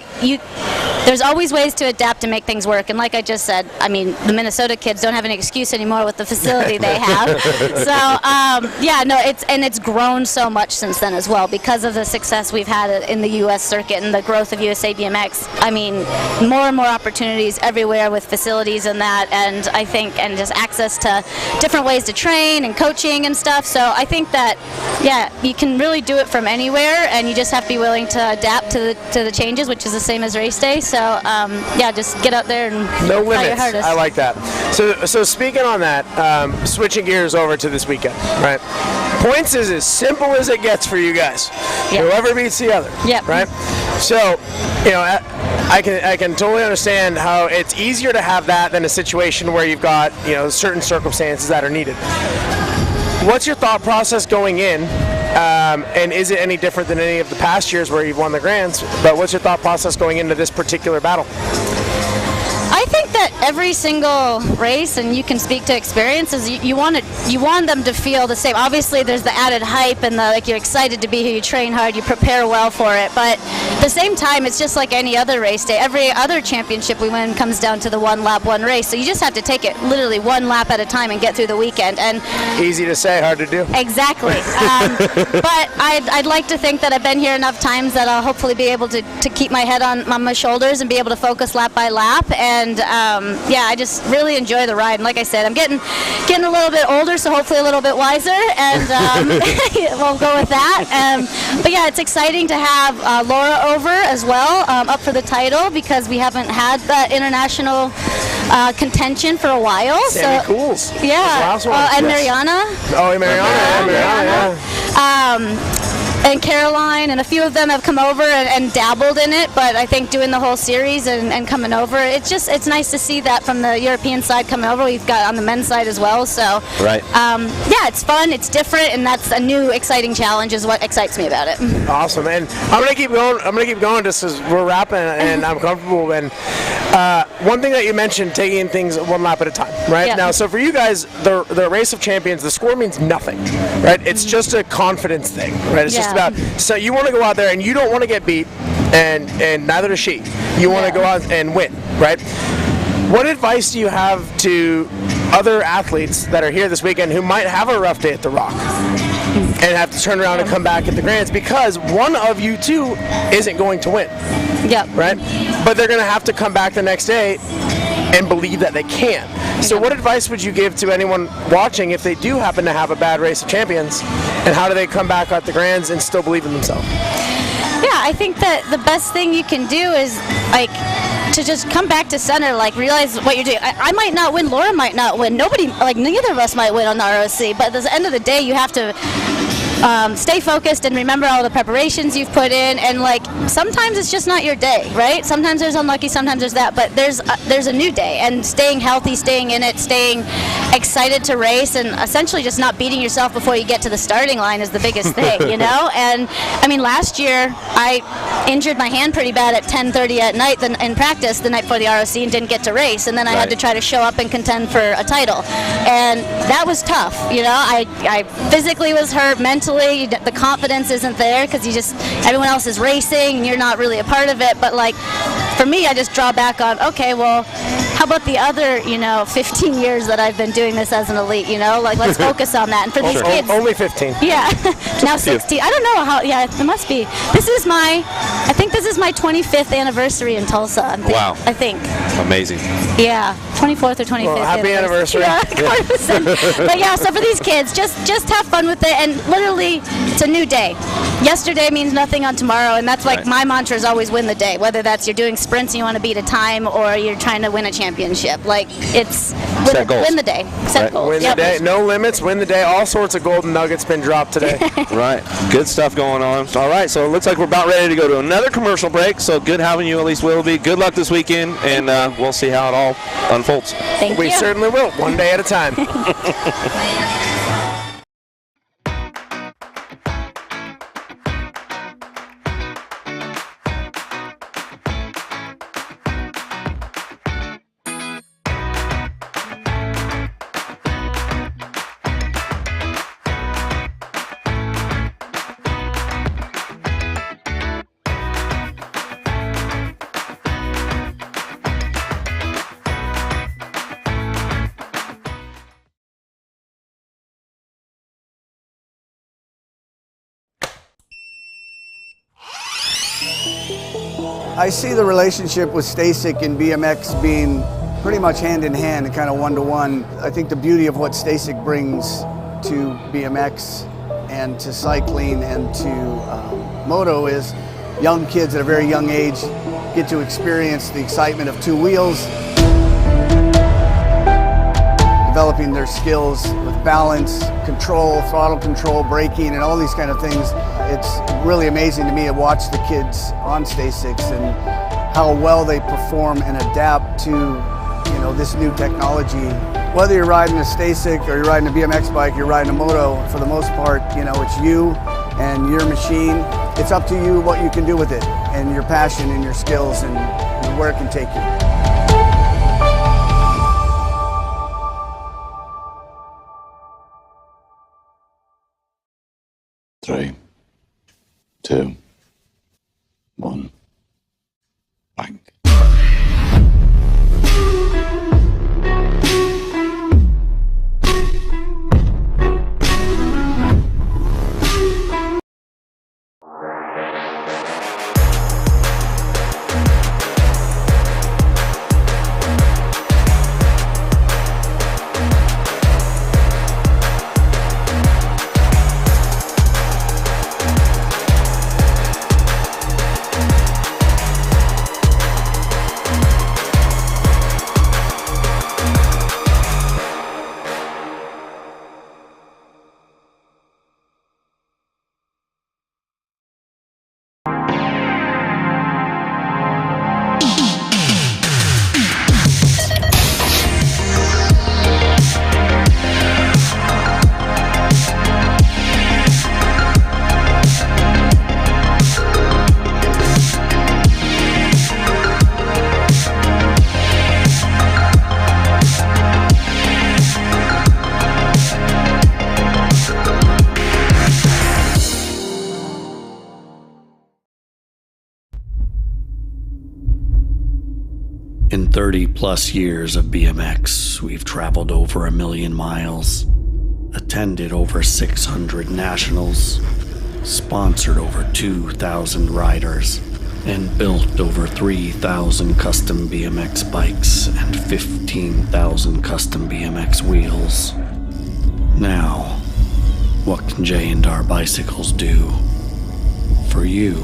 there's always ways to adapt and make things work. And like I just said, the Minnesota kids don't have an excuse anymore with the facility they have. So it's grown so much since then as well because of the success we've had in the U.S. circuit and the growth of USA BMX. More and more opportunities everywhere with facilities and that, and I think, and just access to different ways to train and coaching and stuff. So I think that, you can really do it from anywhere, and you just have to be willing to adapt to the changes, which is the same as race day. So just get out there and no try limits. your hardest. I like that. So speaking on that, switching gears over to this weekend, right? Points is as simple as it gets for you guys. Yep. Whoever beats the other. Yep. Right. So, I can totally understand how it's easier to have that than a situation where you've got certain circumstances that are needed. What's your thought process going in? And is it any different than any of the past years where you've won the Grands? But what's your thought process going into this particular battle? I think that every single race, and you can speak to experiences, you want them to feel the same. Obviously, there's the added hype and you're excited to be here, you train hard, you prepare well for it. But at the same time, it's just like any other race day. Every other championship we win comes down to the one lap, one race. So you just have to take it literally one lap at a time and get through the weekend. And easy to say, hard to do. Exactly. But I'd like to think that I've been here enough times that I'll hopefully be able to keep my head on my shoulders and be able to focus lap by lap. And I just really enjoy the ride. And like I said, I'm getting a little bit older, so hopefully a little bit wiser, and we'll go with that. But yeah, it's exciting to have Laura over as well, up for the title, because we haven't had that international contention for a while. Sammy Cools. Yeah. And Mariana. Oh, and Mariana. And Caroline and a few of them have come over and dabbled in it, but I think doing the whole series and coming over, it's nice to see that from the European side coming over. We've got on the men's side as well, so right. It's fun, it's different, and that's a new exciting challenge is what excites me about it. Awesome, and I'm gonna keep going just as we're wrapping, and I'm comfortable. And one thing that you mentioned, taking things one lap at a time, right? Yeah. Now, so for you guys, the race of champions, the score means nothing, right? It's just a confidence thing, right? It's just about, so you want to go out there and you don't want to get beat, and neither does she. You want to go out and win, right? What advice do you have to other athletes that are here this weekend who might have a rough day at the Rock and have to turn around and come back at the Grands because one of you two isn't going to win? Yep. Right? But they're going to have to come back the next day and believe that they can. So what advice would you give to anyone watching if they do happen to have a bad race of champions, and how do they come back at the Grands and still believe in themselves? Yeah, I think that the best thing you can do is to just come back to center, realize what you're doing. I might not win, Laura might not win, nobody, neither of us might win on the ROC, but at the end of the day you have to stay focused and remember all the preparations you've put in, and sometimes it's just not your day, right? Sometimes there's unlucky, sometimes there's that, but there's a new day, and staying healthy, staying in it, staying excited to race, and essentially just not beating yourself before you get to the starting line is the biggest thing, And I mean, last year I injured my hand pretty bad at 10:30 at night in practice the night before the ROC and didn't get to race, and then I had to try to show up and contend for a title, and that was tough. I physically was hurt, mentally the confidence isn't there because everyone else is racing and you're not really a part of it. But for me, I just draw back on, okay, well, how about the other 15 years that I've been doing this as an elite? Let's focus on that. And for these kids, only 15. Yeah, now 16. I don't know how. Yeah, it must be. I think this is my 25th anniversary in Tulsa. Wow. I think. Amazing. Yeah, 24th or 25th. Well, happy anniversary. Yeah, but yeah, so for these kids, just have fun with it, and literally, it's a new day. Yesterday means nothing on tomorrow, and that's my mantra is always win the day. Whether that's you're doing sprints and you want to beat a time, or you're trying to win a championship. It's win the day. Set goals. Win the day. No limits. Win the day. All sorts of golden nuggets been dropped today. Right. Good stuff going on. All right. So it looks like we're about ready to go to another commercial break. So good having you, Elise Willoughby. Good luck this weekend, and we'll see how it all unfolds. Thank you. We certainly will. One day at a time. I see the relationship with Stasic and BMX being pretty much hand in hand and kind of one-to-one. I think the beauty of what Stasic brings to BMX and to cycling and to moto is young kids at a very young age get to experience the excitement of two wheels. developing their skills with balance, control, throttle control, braking, and all these kind of things. It's really amazing to me to watch the kids on STACYC and how well they perform and adapt to this new technology. Whether you're riding a STACYC or you're riding a BMX bike, you're riding a moto, for the most part, it's you and your machine. It's up to you what you can do with it and your passion and your skills and where it can take you. 3, 2, 1, bang. In 30-plus years of BMX, we've traveled over 1 million miles, attended over 600 nationals, sponsored over 2,000 riders, and built over 3,000 custom BMX bikes and 15,000 custom BMX wheels. Now, what can J&R Bicycles do for you?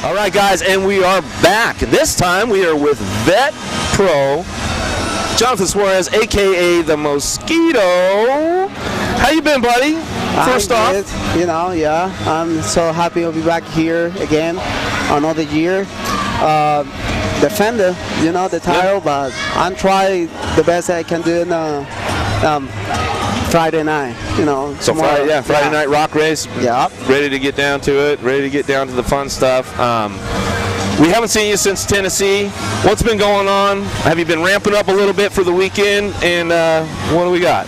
Alright guys, and we are back. This time we are with Vet Pro Jonathan Suarez, aka the Mosquito. How you been, buddy? First off, I'm so happy to be back here again, another year. Defender, the title, but I'm trying the best I can do in Friday night, So Friday night rock race. Yeah. Ready to get down to it. Ready to get down to the fun stuff. We haven't seen you since Tennessee. What's been going on? Have you been ramping up a little bit for the weekend? And what do we got?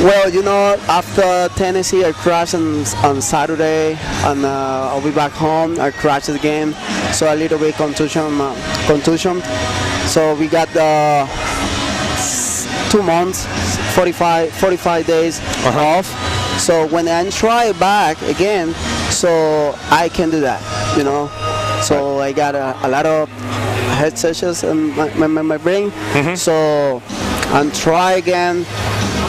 Well, you know, after Tennessee, I crashed on Saturday, and I'll be back home. I crashed again, so a little bit contusion. So we got 2 months, 45 days off. So when I try back again, so I can do that, you know. So I got a lot of head sessions in my brain. So and try again.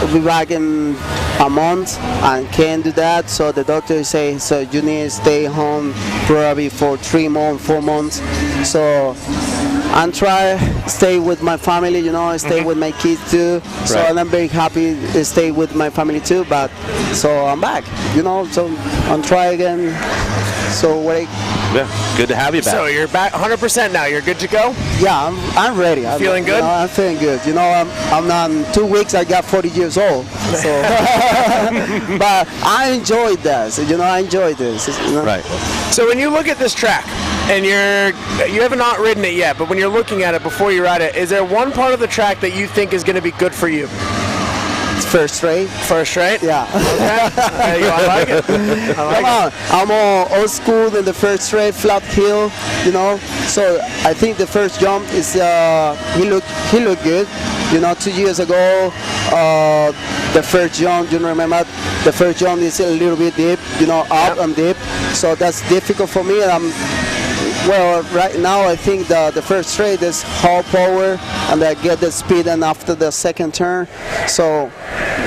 I'll be back in a month and can't do that. So the doctor say, so you need to stay home probably for 3 months, 4 months. So and try stay with my family, you know, stay with my kids too. So and I'm very happy to stay with my family too. But so I'm back, you know. So I'm try again. So what? Yeah, good to have you back. So you're back 100% now. You're good to go? Yeah, I'm ready. Feeling good? You know, I'm feeling good. You know, I'm not in 2 weeks. I got 40 years old. So, but I enjoyed this. You know, I enjoyed this. You know? Right. So when you look at this track, and you have not ridden it yet, but when you're looking at it before you ride it, is there one part of the track that you think is going to be good for you? First straight. First straight? Yeah. Okay. I like it. Come on. I'm more old school than the first straight, flat hill, you know. So I think the first jump is he looked good. You know, 2 years ago, the first jump, you remember, the first jump is a little bit deep, you know, up and deep. So that's difficult for me. And well, right now I think the first straight is hall power, and I get the speed, and after the second turn, so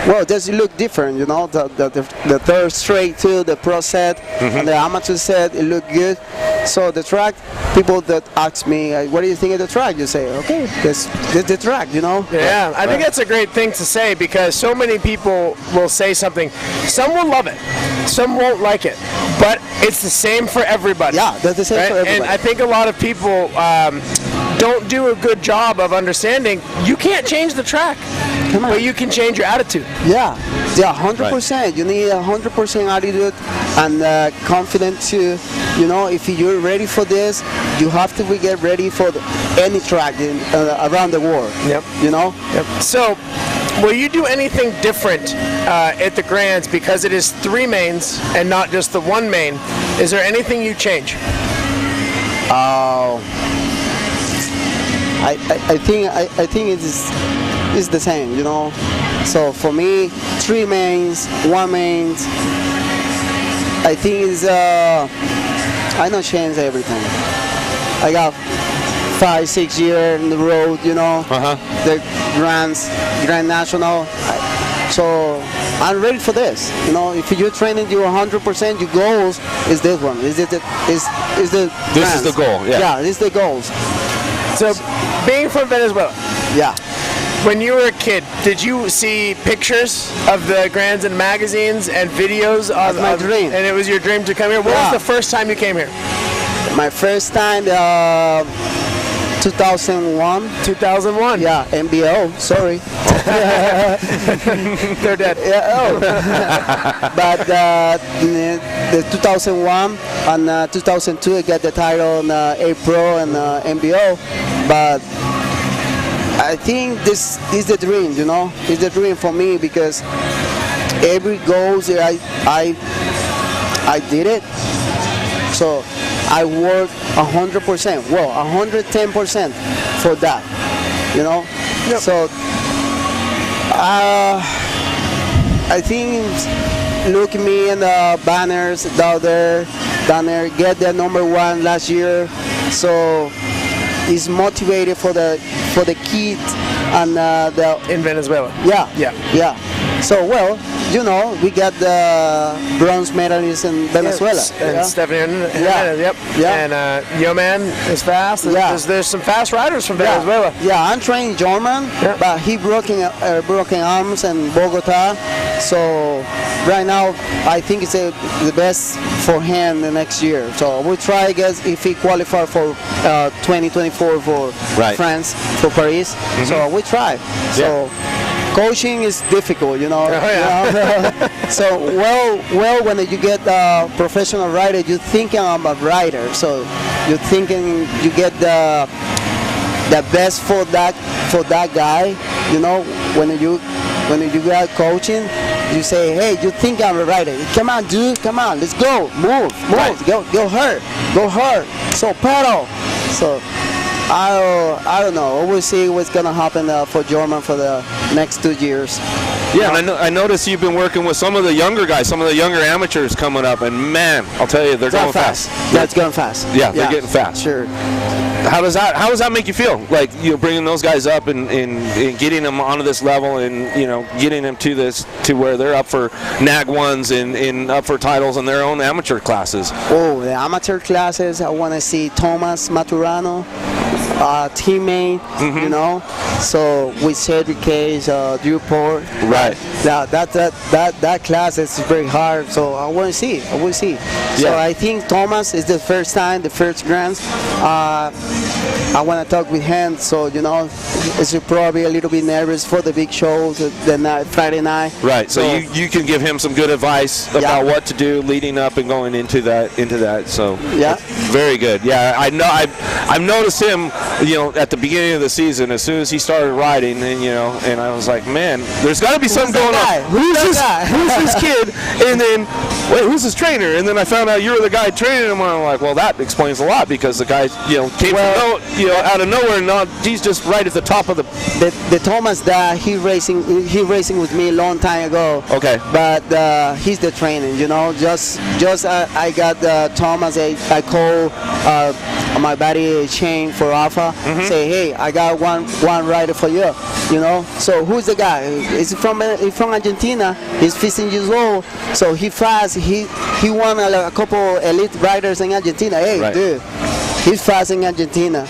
well, does it look different, you know? The third straight too, the pro set and the amateur set, it looked good. So the track, people that ask me, what do you think of the track? You say, okay, this the track, you know? Yeah, I think that's a great thing to say, because so many people will say something. Some will love it, some won't like it, but it's the same for everybody. Yeah, that's the same for everybody. And I think a lot of people don't do a good job of understanding you can't change the track, but you can change your attitude. Yeah, 100%. You need 100% attitude and confidence too. You know, if you're ready for this, you have to get ready for any track around the world. Yep. You know. Yep. So, will you do anything different at the Grands, because it is 3 mains and not just the 1 main? Is there anything you change? I think it's the same, you know. So for me, 3 mains, 1 main. I think it's I don't change everything. I got 5-6 years in the road, you know. The Grand National. So I'm ready for this. You know, if you're training you 100%, your goals is this one. Is the This is the goal. Yeah. Yeah, this is the goals. So, being from Venezuela. Yeah. When you were a kid, did you see pictures of the Grands in magazines and videos of my dream? And it was your dream to come here? What was the first time you came here? My first time, 2001. 2001? Yeah, MBO, sorry. They're dead. Yeah, oh. But the 2001 and 2002, I got the title in A Pro and MBO. But I think this is the dream, you know. It's the dream for me, because every goals I did it. So I work 100%, well, 110% for that, you know. Yep. So I think look me in the banners down there, get the #1 last year. So he's motivated for the kids and in Venezuela. Yeah. So well, you know, we got the bronze medalists in Venezuela. And Stephanie Hernandez, yep. Yeah. And Yo Man is fast. Yeah. There's some fast riders from Venezuela. Yeah, I'm training German, but he broken arms in Bogota. So right now, I think it's the best for him the next year. So we'll try, I guess, if he qualify for 2024 for France, for Paris. So we try. So coaching is difficult, you know. So well, when you get a professional rider, you think I'm a rider. So you're thinking you get the best for that guy. You know, when you got coaching, you say, hey, you think I'm a rider? Come on, dude, come on, let's go, move, right. go hard. So pedal. So I don't know. We'll see what's gonna happen for Jorman for the next 2 years. Yeah, and I noticed you've been working with some of the younger guys, some of the younger amateurs coming up, and man, I'll tell you, they're going fast. That's going fast. Yeah, they're getting fast. Sure. How does that make you feel? Like, you know, bringing those guys up and getting them onto this level, and you know, getting them to where they're up for NAG ones and up for titles in their own amateur classes. Oh, the amateur classes! I want to see Thomas Maturano, teammate. You know, so with Cedric Case, Dewport. Right. That class is very hard. So I want to see. So I think Thomas is the first grants. I want to talk with him, so you know, he's probably a little bit nervous for the big shows the night, Friday night. Right. So you can give him some good advice about what to do leading up and going into that. So yeah, very good. Yeah, I know. I've noticed him. You know, at the beginning of the season, as soon as he started riding, and I was like, man, there's got to be something going on. Who's this kid? And then, wait, who's his trainer? And then I found out you were the guy training him. And I'm like, well, that explains a lot, because the guy, came out of nowhere, and now he's just right at the top of the Thomas that he racing with me a long time ago. Okay. But he's the trainer, just I got Thomas. I call my buddy Shane for Alpha. Say, hey, I got one rider for you. So who's the guy? He's from Argentina. He's 15 years old. So he fast. He won a couple elite riders in Argentina. Hey, dude, he's fast in Argentina.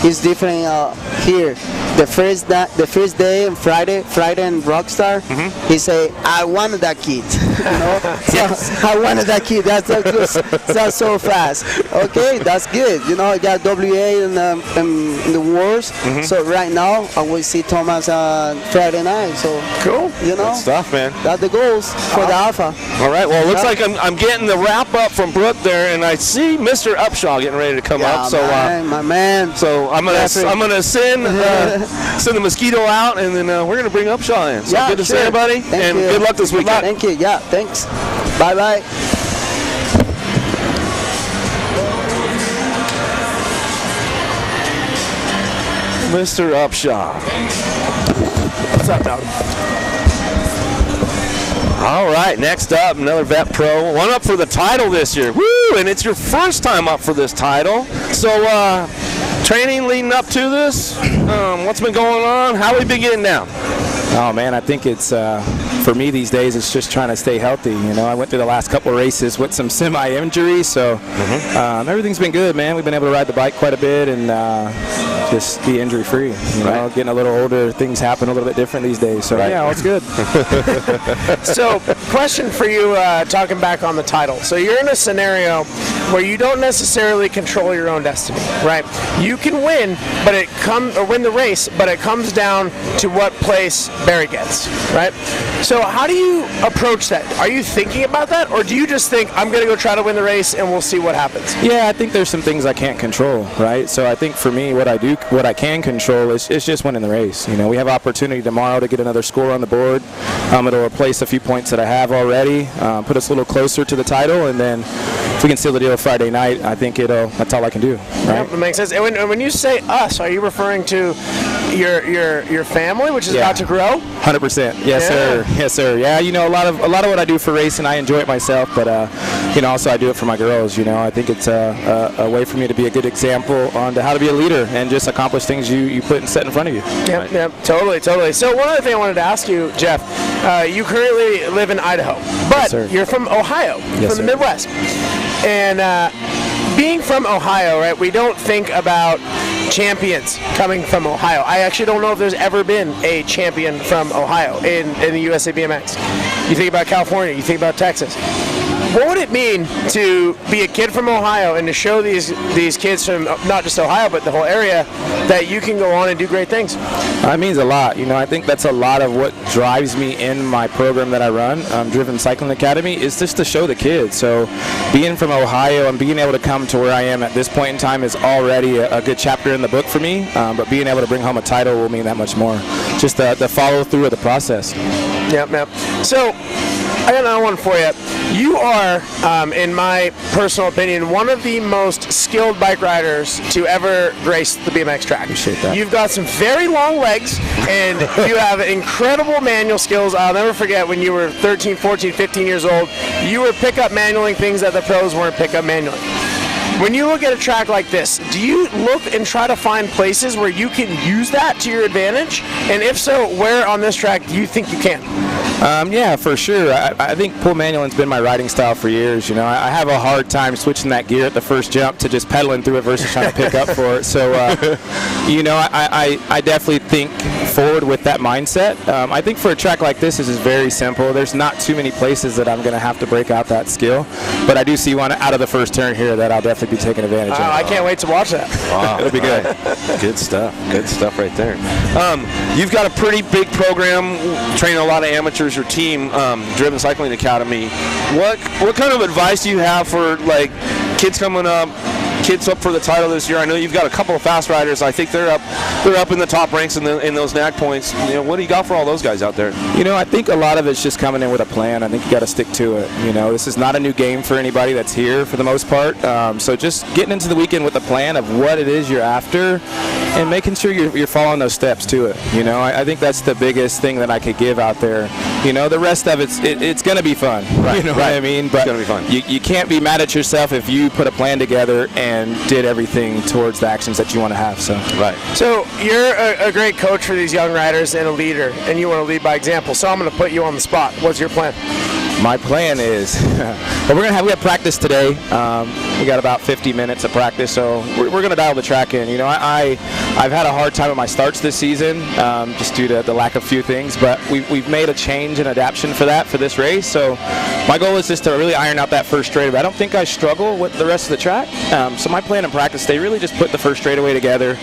He's different here. The first day on Friday in Rockstar, he say, I wanted that kid. So I wanted that kid. That's so fast. Okay, that's good. I got WA in the wars. So right now I will see Thomas on Friday night. So cool. Good stuff, man. That's the goals for the Alpha. All right. Well, it looks like I'm getting the wrap up from Brooke there, and I see Mr. Upshaw getting ready to come up. So my man. So I'm gonna send the mosquito out, and then we're gonna bring Upshaw in. So good to see everybody, and good luck this weekend. Thank you. Yeah, thanks. Bye. Mr. Upshaw. What's up, Dog? All right, next up, another Vet Pro. One up for the title this year. Woo! And it's your first time up for this title. So, training leading up to this, what's been going on? How have we been getting down? Oh, man, I think it's, for me these days, it's just trying to stay healthy. I went through the last couple of races with some semi-injuries, so everything's been good, man. We've been able to ride the bike quite a bit and just be injury-free. Getting a little older, things happen a little bit different these days. So, yeah, it's good. So, question for you, talking back on the title. So, you're in a scenario where you don't necessarily control your own destiny, right? You can win, win the race, but it comes down to what place Barry gets, right? So how do you approach that? Are you thinking about that, or do you just think, I'm going to go try to win the race and we'll see what happens? Yeah, I think there's some things I can't control, right? So I think for me, what I can control is just winning the race. We have opportunity tomorrow to get another score on the board. It'll replace a few points that I have already, put us a little closer to the title, and then if we can seal the deal Friday night, I think that's all I can do. Right? Yeah, that makes sense. And when you say us, are you referring to your family, which is about to grow? 100%. Yes, sir. Yeah, a lot of what I do for racing, I enjoy it myself, but also I do it for my girls. I think it's a way for me to be a good example on how to be a leader and just accomplish things you put and set in front of you. Yep, totally. So one other thing I wanted to ask you, Jeff, you currently live in Idaho, but you're from Ohio, from the Midwest. And being from Ohio, right, we don't think about champions coming from Ohio. I actually don't know if there's ever been a champion from Ohio in the USA BMX. You think about California, you think about Texas. What would it mean to be a kid from Ohio and to show these kids from not just Ohio but the whole area that you can go on and do great things? It means a lot. I think that's a lot of what drives me in my program that I run, Driven Cycling Academy, is just to show the kids. So being from Ohio and being able to come to where I am at this point in time is already a good chapter in the book for me, but being able to bring home a title will mean that much more. Just the follow through of the process. Yep. So I got another one for you. You are, in my personal opinion, one of the most skilled bike riders to ever grace the BMX track. Appreciate that. You've got some very long legs, and you have incredible manual skills. I'll never forget when you were 13, 14, 15 years old, you were pickup manualing things that the pros weren't pickup manualing. When you look at a track like this, do you look and try to find places where you can use that to your advantage? And if so, where on this track do you think you can? Yeah, for sure. I think pull manualing's been my riding style for years. I have a hard time switching that gear at the first jump to just pedaling through it versus trying to pick up for it. So, I definitely think forward with that mindset. I think for a track like this, this is very simple. There's not too many places that I'm going to have to break out that skill, but I do see one out of the first turn here that I'll definitely be taking advantage of. I can't wait to watch that. Wow, it'll be good. Good stuff right there. You've got a pretty big program, training a lot of amateurs. Your team, Driven Cycling Academy. What kind of advice do you have for kids coming up? Kids up for the title this year. I know you've got a couple of fast riders. I think they're up in the top ranks in those NAC points. What do you got for all those guys out there? I think a lot of it's just coming in with a plan. I think you got to stick to it. This is not a new game for anybody that's here for the most part. So just getting into the weekend with a plan of what it is you're after and making sure you're following those steps to it. I think that's the biggest thing that I could give out there. The rest of it's going to be fun. Right. What I mean? But it's going to be fun. You can't be mad at yourself if you put a plan together and did everything towards the actions that you want to have. So you're a great coach for these young riders and a leader, and you want to lead by example. So I'm going to put you on the spot. What's your plan? My plan is, we have practice today. We got about 50 minutes of practice, so we're going to dial the track in. I've had a hard time with my starts this season, just due to the lack of few things, but we've made a change and adaptation for this race. So my goal is just to really iron out that first straightaway. I don't think I struggle with the rest of the track. So my plan in practice today, really just put the first straightaway together,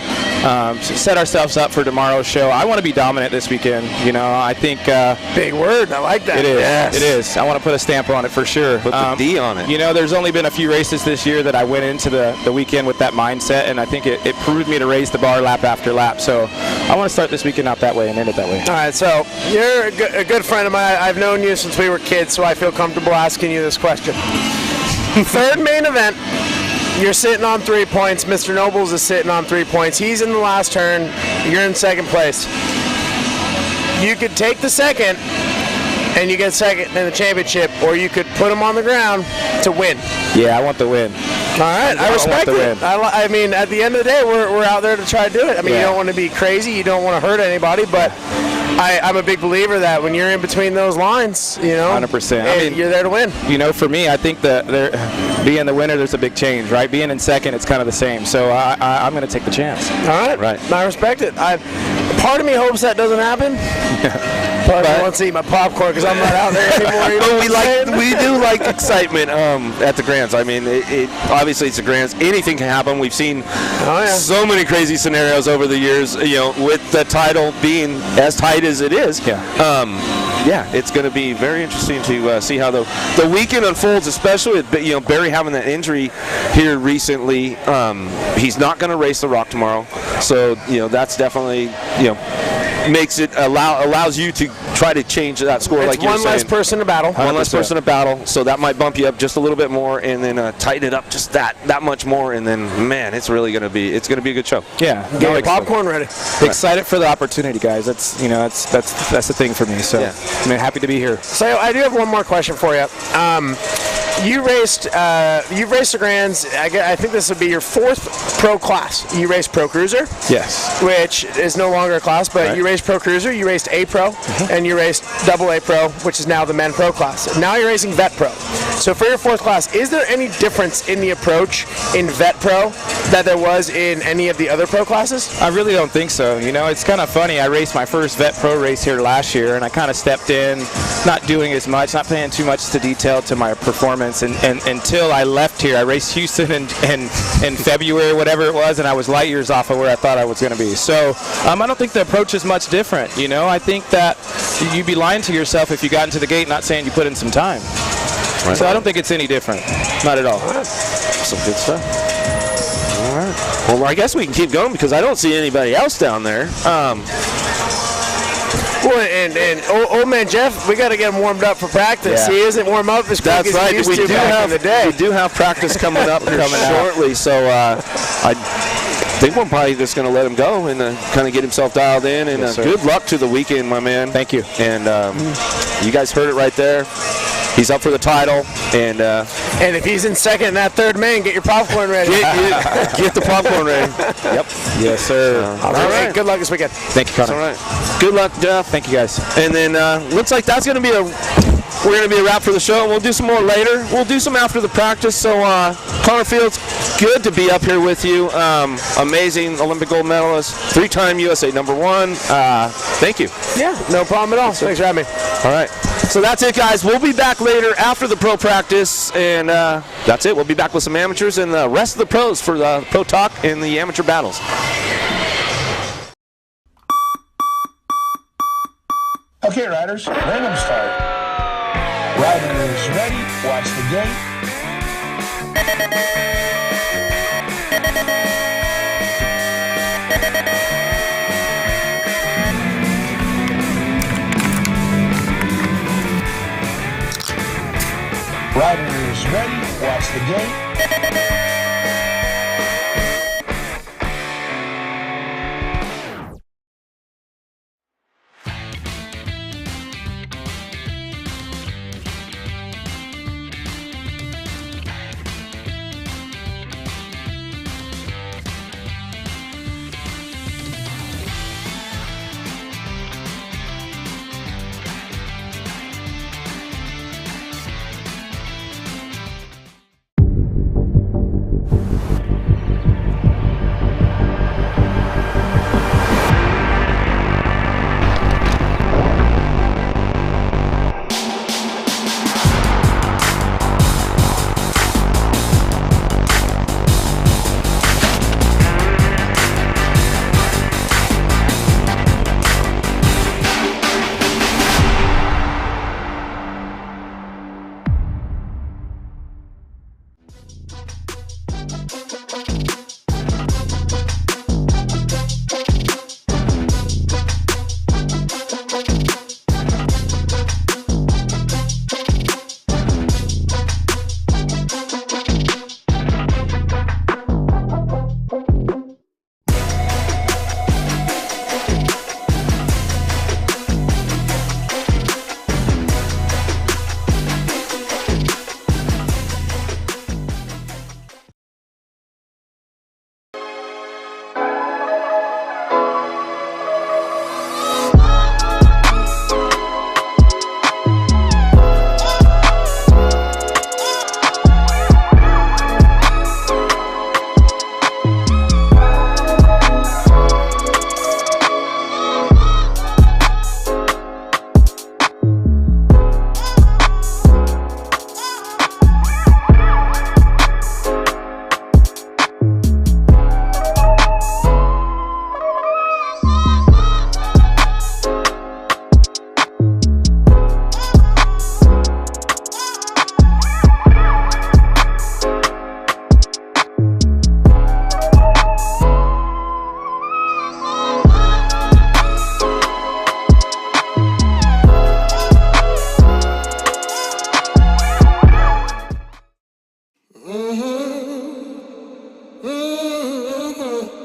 set ourselves up for tomorrow's show. I want to be dominant this weekend. I think big word. I like that. It is. Yes. It is. I want to put a stamp on it for sure. Put the D on it. There's only been a few races this year that I went into the weekend with that mindset, and I think it proved me to raise the bar lap after lap. So I want to start this weekend out that way and end it that way. All right, so you're a good friend of mine. I've known you since we were kids, so I feel comfortable asking you this question. Third main event, you're sitting on 3 points. Mr. Nobles is sitting on 3 points. He's in the last turn. You're in second place. You could take the second and you get second in the championship, or you could put him on the ground to win. Yeah, I want the win. All right, I respect it. I mean, at the end of the day, we're out there to try to do it. I mean, You don't want to be crazy. You don't want to hurt anybody, but I'm a big believer that when you're in between those lines, 100%. You're there to win. For me, I think that being the winner, there's a big change, right? Being in second, it's kind of the same. So I'm going to take the chance. All right. I respect it. Part of me hopes that doesn't happen. Part of me wants to eat my popcorn because I'm not out there anymore. We do like excitement at the Grands. I mean, obviously it's the Grands. Anything can happen. We've seen so many crazy scenarios over the years. With the title being as tight as it is. It's going to be very interesting to see how the weekend unfolds, especially with Barry having that injury here recently. He's not going to race the Rock tomorrow, so that's definitely makes it allows you to try to change that score. It's like you're one saying. less person to battle. 100%. One less person to battle, so that might bump you up just a little bit more, and then tighten it up just that much more, and then man, it's really going to be a good show. Yeah, get your popcorn ready. Excited for the opportunity, guys. That's the thing for me. So I'm happy to be here. So I do have one more question for you. You've raced the Grands. I think this would be your fourth pro class. You raced Pro Cruiser. Yes. Which is no longer a class, but you raced Pro Cruiser, you raced A Pro, and you raced Double A Pro, which is now the Men Pro class. Now you're racing Vet Pro. So for your fourth class, is there any difference in the approach in Vet Pro that there was in any of the other pro classes? I really don't think so. You know, it's kind of funny. I raced my first Vet Pro race here last year, and I kind of stepped in, not doing as much, not paying too much to to my performance, and until I left here. I raced Houston in February, whatever it was, and I was light years off of where I thought I was going to be. So I don't think the approach is much different. You know, I think that you'd be lying to yourself if you got into the gate not saying you put in some time. Right. So I don't think it's any different. Not at all. Some good stuff. All right. Well, I guess we can keep going because I don't see anybody else down there. Well, and old man Jeff, we got to get him warmed up for practice. Yeah. He isn't warm up as quick as he used to back in the day. We do have practice coming up shortly, so I think we're probably just going to let him go and kind of get himself dialed in. And good luck to the weekend, my man. Thank you. And you guys heard it right there. He's up for the title, and if he's in second and that third man, get your popcorn ready. Get the popcorn ready. Yep. Yes, sir. All right. Good luck this weekend. Thank you, Connor. All right. Good luck, Jeff. Thank you, guys. And then looks like that's going to be we're going to be a wrap for the show. We'll do some more later. We'll do some after the practice. So, Connor Fields, good to be up here with you. Amazing Olympic gold medalist, 3-time USA #1. Thank you. Yeah, no problem at all. Thanks for having me. All right. So that's it, guys. We'll be back later after the pro practice, and that's it. We'll be back with some amateurs and the rest of the pros for the pro talk and the amateur battles. Okay, riders, random start. Riders ready, watch the gate. Riders ready, watch the gate.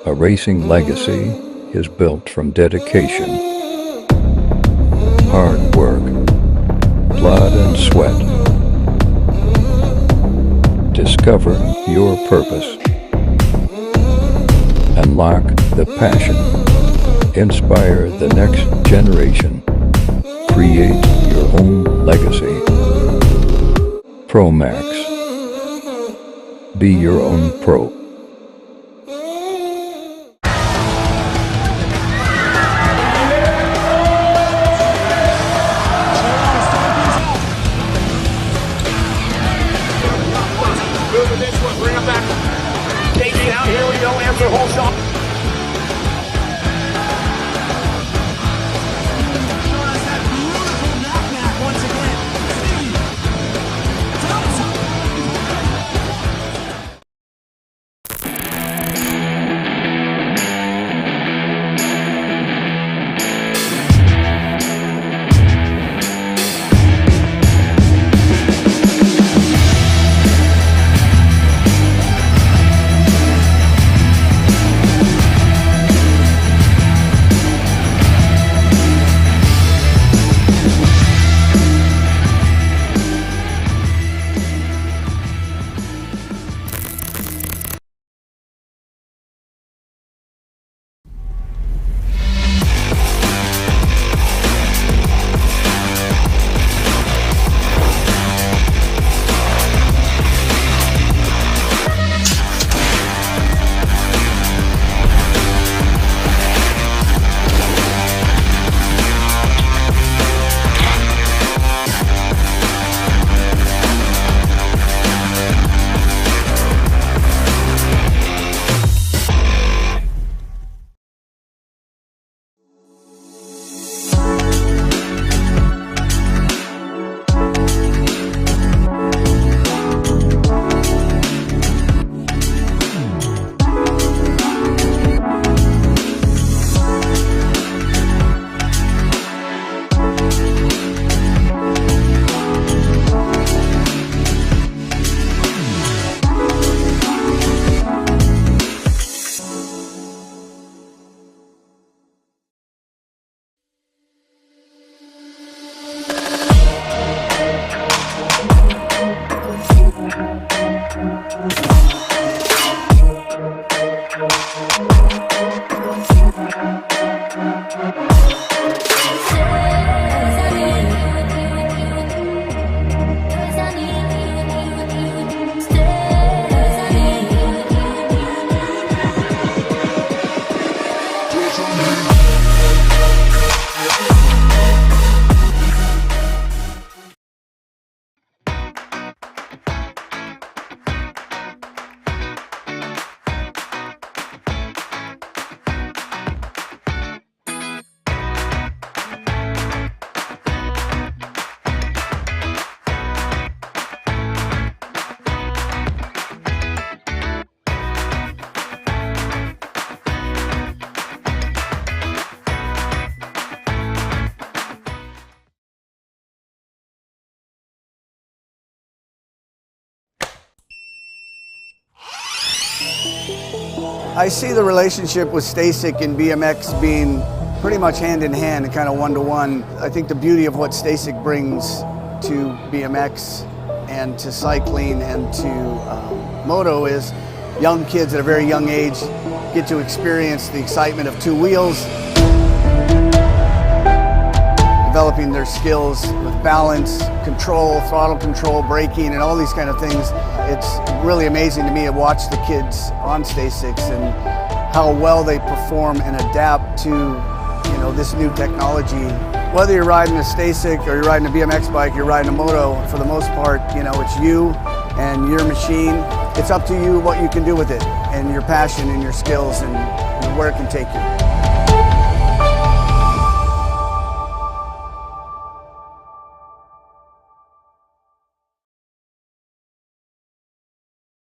A racing legacy is built from dedication, hard work, blood and sweat. Discover your purpose. Unlock the passion. Inspire the next generation. Create your own legacy. ProMax. Be your own pro. Bring him back. Take it down. Here we go. After whole shot. I see the relationship with STACYC and BMX being pretty much hand in hand and kind of one-to-one. I think the beauty of what STACYC brings to BMX and to cycling and to moto is young kids at a very young age get to experience the excitement of two wheels, developing their skills with balance, control, throttle control, braking, and all these kind of things. It's really amazing to me to watch the kids on STACYCs and how well they perform and adapt to, this new technology. Whether you're riding a STACYC or you're riding a BMX bike, you're riding a moto, for the most part, it's you and your machine. It's up to you what you can do with it and your passion and your skills and where it can take you.